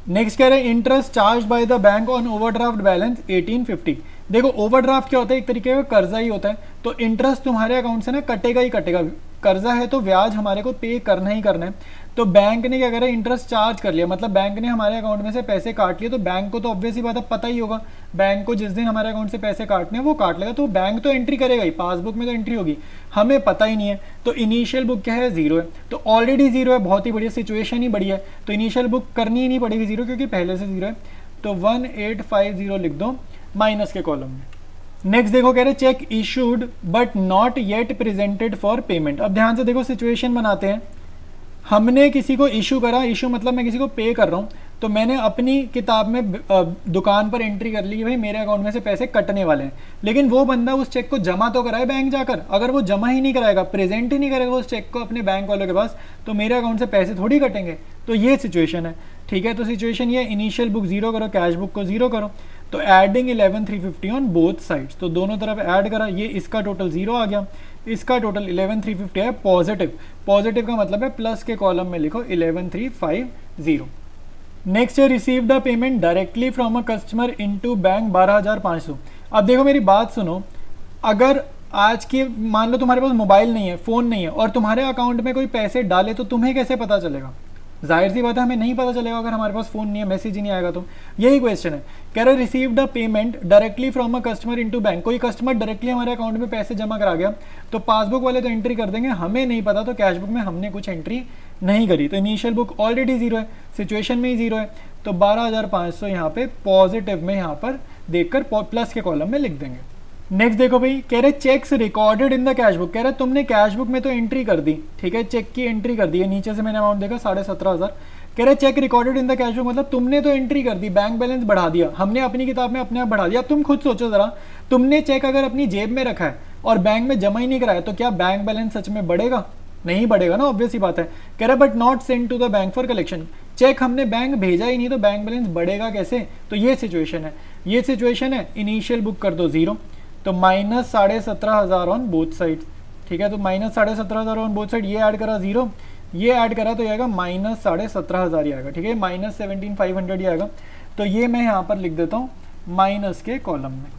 नेक्स्ट कह रहे हैं interest charge by the bank on overdraft balance 1850। देखो ओवरड्राफ्ट क्या होता है, एक तरीके का कर्जा ही होता है, तो इंटरेस्ट तुम्हारे अकाउंट से ना कटेगा ही कटेगा, कर्जा है तो ब्याज हमारे को पे करना ही करना है। तो बैंक ने क्या करा, इंटरेस्ट चार्ज कर लिया, मतलब बैंक ने हमारे अकाउंट में से पैसे काट लिए, तो बैंक को तो ऑब्वियस ही बात है पता ही होगा, बैंक को जिस दिन हमारे अकाउंट से पैसे काटने हैं वो काट लेगा, तो बैंक तो एंट्री करेगा ही, पासबुक में तो एंट्री होगी, हमें पता ही नहीं है। तो इनिशियल बुक क्या है, जीरो है, तो ऑलरेडी जीरो है, बहुत ही बढ़िया, सिचुएशन ही बढ़िया है, तो इनिशियल बुक करनी ही नहीं पड़ेगी जीरो, क्योंकि पहले से जीरो है, तो 1850 लिख दो माइनस के कॉलम में। नेक्स्ट देखो कह रहे cheque issued but not yet presented for payment. अब ध्यान से देखो सिचुएशन बनाते हैं, हमने किसी को इशू करा, इशू मतलब मैं किसी को पे कर रहा हूँ, तो मैंने अपनी किताब में दुकान पर एंट्री कर ली कि भाई मेरे अकाउंट में से पैसे कटने वाले हैं, लेकिन वो बंदा उस चेक को जमा तो कराए बैंक जाकर, अगर वो जमा ही नहीं कराएगा, प्रेजेंट ही नहीं करेगा उस चेक को अपने बैंक वालों के पास, तो मेरे अकाउंट से पैसे थोड़ी कटेंगे। तो ये सिचुएशन है, ठीक है। तो सिचुएशन ये इनिशियल बुक जीरो करो, कैश बुक को जीरो करो, तो एडिंग 11350 ऑन बोथ साइड्स, तो दोनों तरफ ऐड करा, ये इसका टोटल जीरो आ गया, इसका टोटल 11350 है पॉजिटिव, पॉजिटिव का मतलब है प्लस के कॉलम में लिखो 11350। नेक्स्ट है receive the payment directly from a customer into bank 12500। अब देखो मेरी बात सुनो, अगर आज की मान लो तुम्हारे पास मोबाइल नहीं है, फ़ोन नहीं है, और तुम्हारे अकाउंट में कोई पैसे डाले तो तुम्हें कैसे पता चलेगा, जाहिर सी बात है हमें नहीं पता चलेगा अगर हमारे पास फोन नहीं है, मैसेज ही नहीं आएगा। तो यही क्वेश्चन है, कह रहे receive the payment directly from a customer into bank, कोई कस्टमर डायरेक्टली हमारे अकाउंट में पैसे जमा करा गया, तो पासबुक वाले तो एंट्री कर देंगे, हमें नहीं पता, तो कैश बुक में हमने कुछ एंट्री नहीं करी, तो इनिशियल बुक ऑलरेडी जीरो है, सिचुएशन में ही जीरो है, तो 12500 यहाँ पे पॉजिटिव में यहाँ पर देखकर प्लस के कॉलम में लिख देंगे। नेक्स्ट देखो भाई, कह रहे cheques recorded in the cash book, कह रहे तुमने कैश बुक में तो एंट्री कर दी, ठीक है, चेक की एंट्री कर दी है, नीचे से मैंने अमाउंट देखा 17,500, कह रहे cheque recorded in the cash book मतलब तुमने तो एंट्री कर दी, बैंक बैलेंस बढ़ा दिया, हमने अपनी किताब में अपने आप बढ़ा दिया। अब तुम खुद सोचो जरा, तुमने चेक अगर अपनी जेब में रखा है और बैंक में जमा ही नहीं कराया, तो क्या बैंक बैलेंस सच में बढ़ेगा, नहीं बढ़ेगा ना, ऑब्वियस ही बात है। कह रहा but not send to the bank for collection, cheque हमने बैंक भेजा ही नहीं तो बैंक बैलेंस बढ़ेगा कैसे, तो ये सिचुएशन है, ये सिचुएशन है, इनिशियल बुक कर दो जीरो, तो -17,500 ऑन बोथ साइड, ठीक है, तो -17,500 ऑन बोथ साइड, ये ऐड करा जीरो, ये ऐड करा तो ये आएगा -17,500 ही आएगा, ठीक है, -17,500 ही आएगा, तो ये मैं यहाँ पर लिख देता हूँ माइनस के कॉलम में।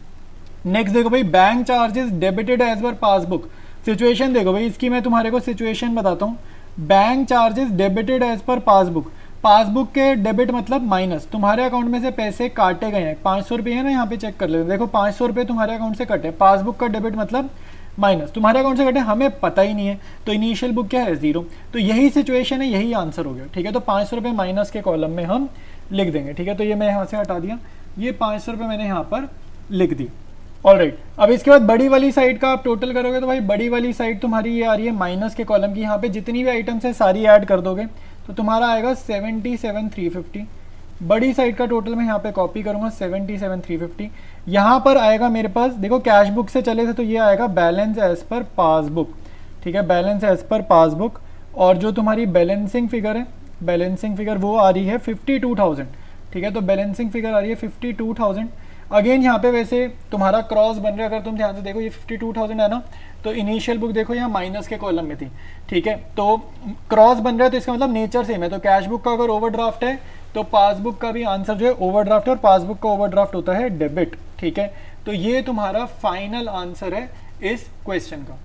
नेक्स्ट देखो भाई, bank charges debited as per passbook, situation देखो भाई, इसकी मैं तुम्हारे को सिचुएशन बताता हूँ, bank charges debited as per passbook, passbook के डेबिट मतलब माइनस, तुम्हारे अकाउंट में से पैसे काटे गए हैं, 500 रुपये है ना, यहाँ पे चेक कर लेते, देखो 500 रुपये तुम्हारे अकाउंट से कटे, पासबुक का डेबिट मतलब माइनस, तुम्हारे अकाउंट से कटे, हमें पता ही नहीं है, तो इनिशियल बुक क्या है जीरो, तो यही सिचुएशन है, यही आंसर हो गया, ठीक है। तो 500 रुपये माइनस के कॉलम में हम लिख देंगे, ठीक है, तो ये मैं यहाँ से हटा दिया, ये 500 रुपये मैंने यहाँ पर लिख दी, ऑलराइट। अब इसके बाद बड़ी वाली साइड का आप टोटल करोगे तो भाई बड़ी वाली साइड तुम्हारी ये आ रही है माइनस के कॉलम की, यहाँ पे जितनी भी आइटम्स है सारी ऐड कर दोगे तो तुम्हारा आएगा 77,350, बड़ी साइड का टोटल मैं यहाँ पे कॉपी करूँगा 77,350, यहाँ पर आएगा मेरे पास, देखो कैश बुक से चले थे तो ये आएगा बैलेंस एज पर पासबुक, ठीक है, बैलेंस एज पर पासबुक, और जो तुम्हारी बैलेंसिंग फिगर है, बैलेंसिंग फिगर वो आ रही है 52,000, ठीक है, तो बैलेंसिंग फिगर आ रही है 52,000। अगेन यहाँ पे वैसे तुम्हारा क्रॉस बन रहा है, अगर तुम ध्यान से देखो ये 52,000 है ना, तो इनिशियल बुक देखो यहाँ माइनस के कॉलम में थी, ठीक है, तो क्रॉस बन रहा है तो इसका मतलब नेचर सेम है, तो कैश बुक का अगर ओवरड्राफ्ट है तो पासबुक का भी आंसर जो है ओवरड्राफ्ट, और पासबुक का ओवरड्राफ्ट होता है डेबिट, ठीक है, तो ये तुम्हारा फाइनल आंसर है इस क्वेश्चन का।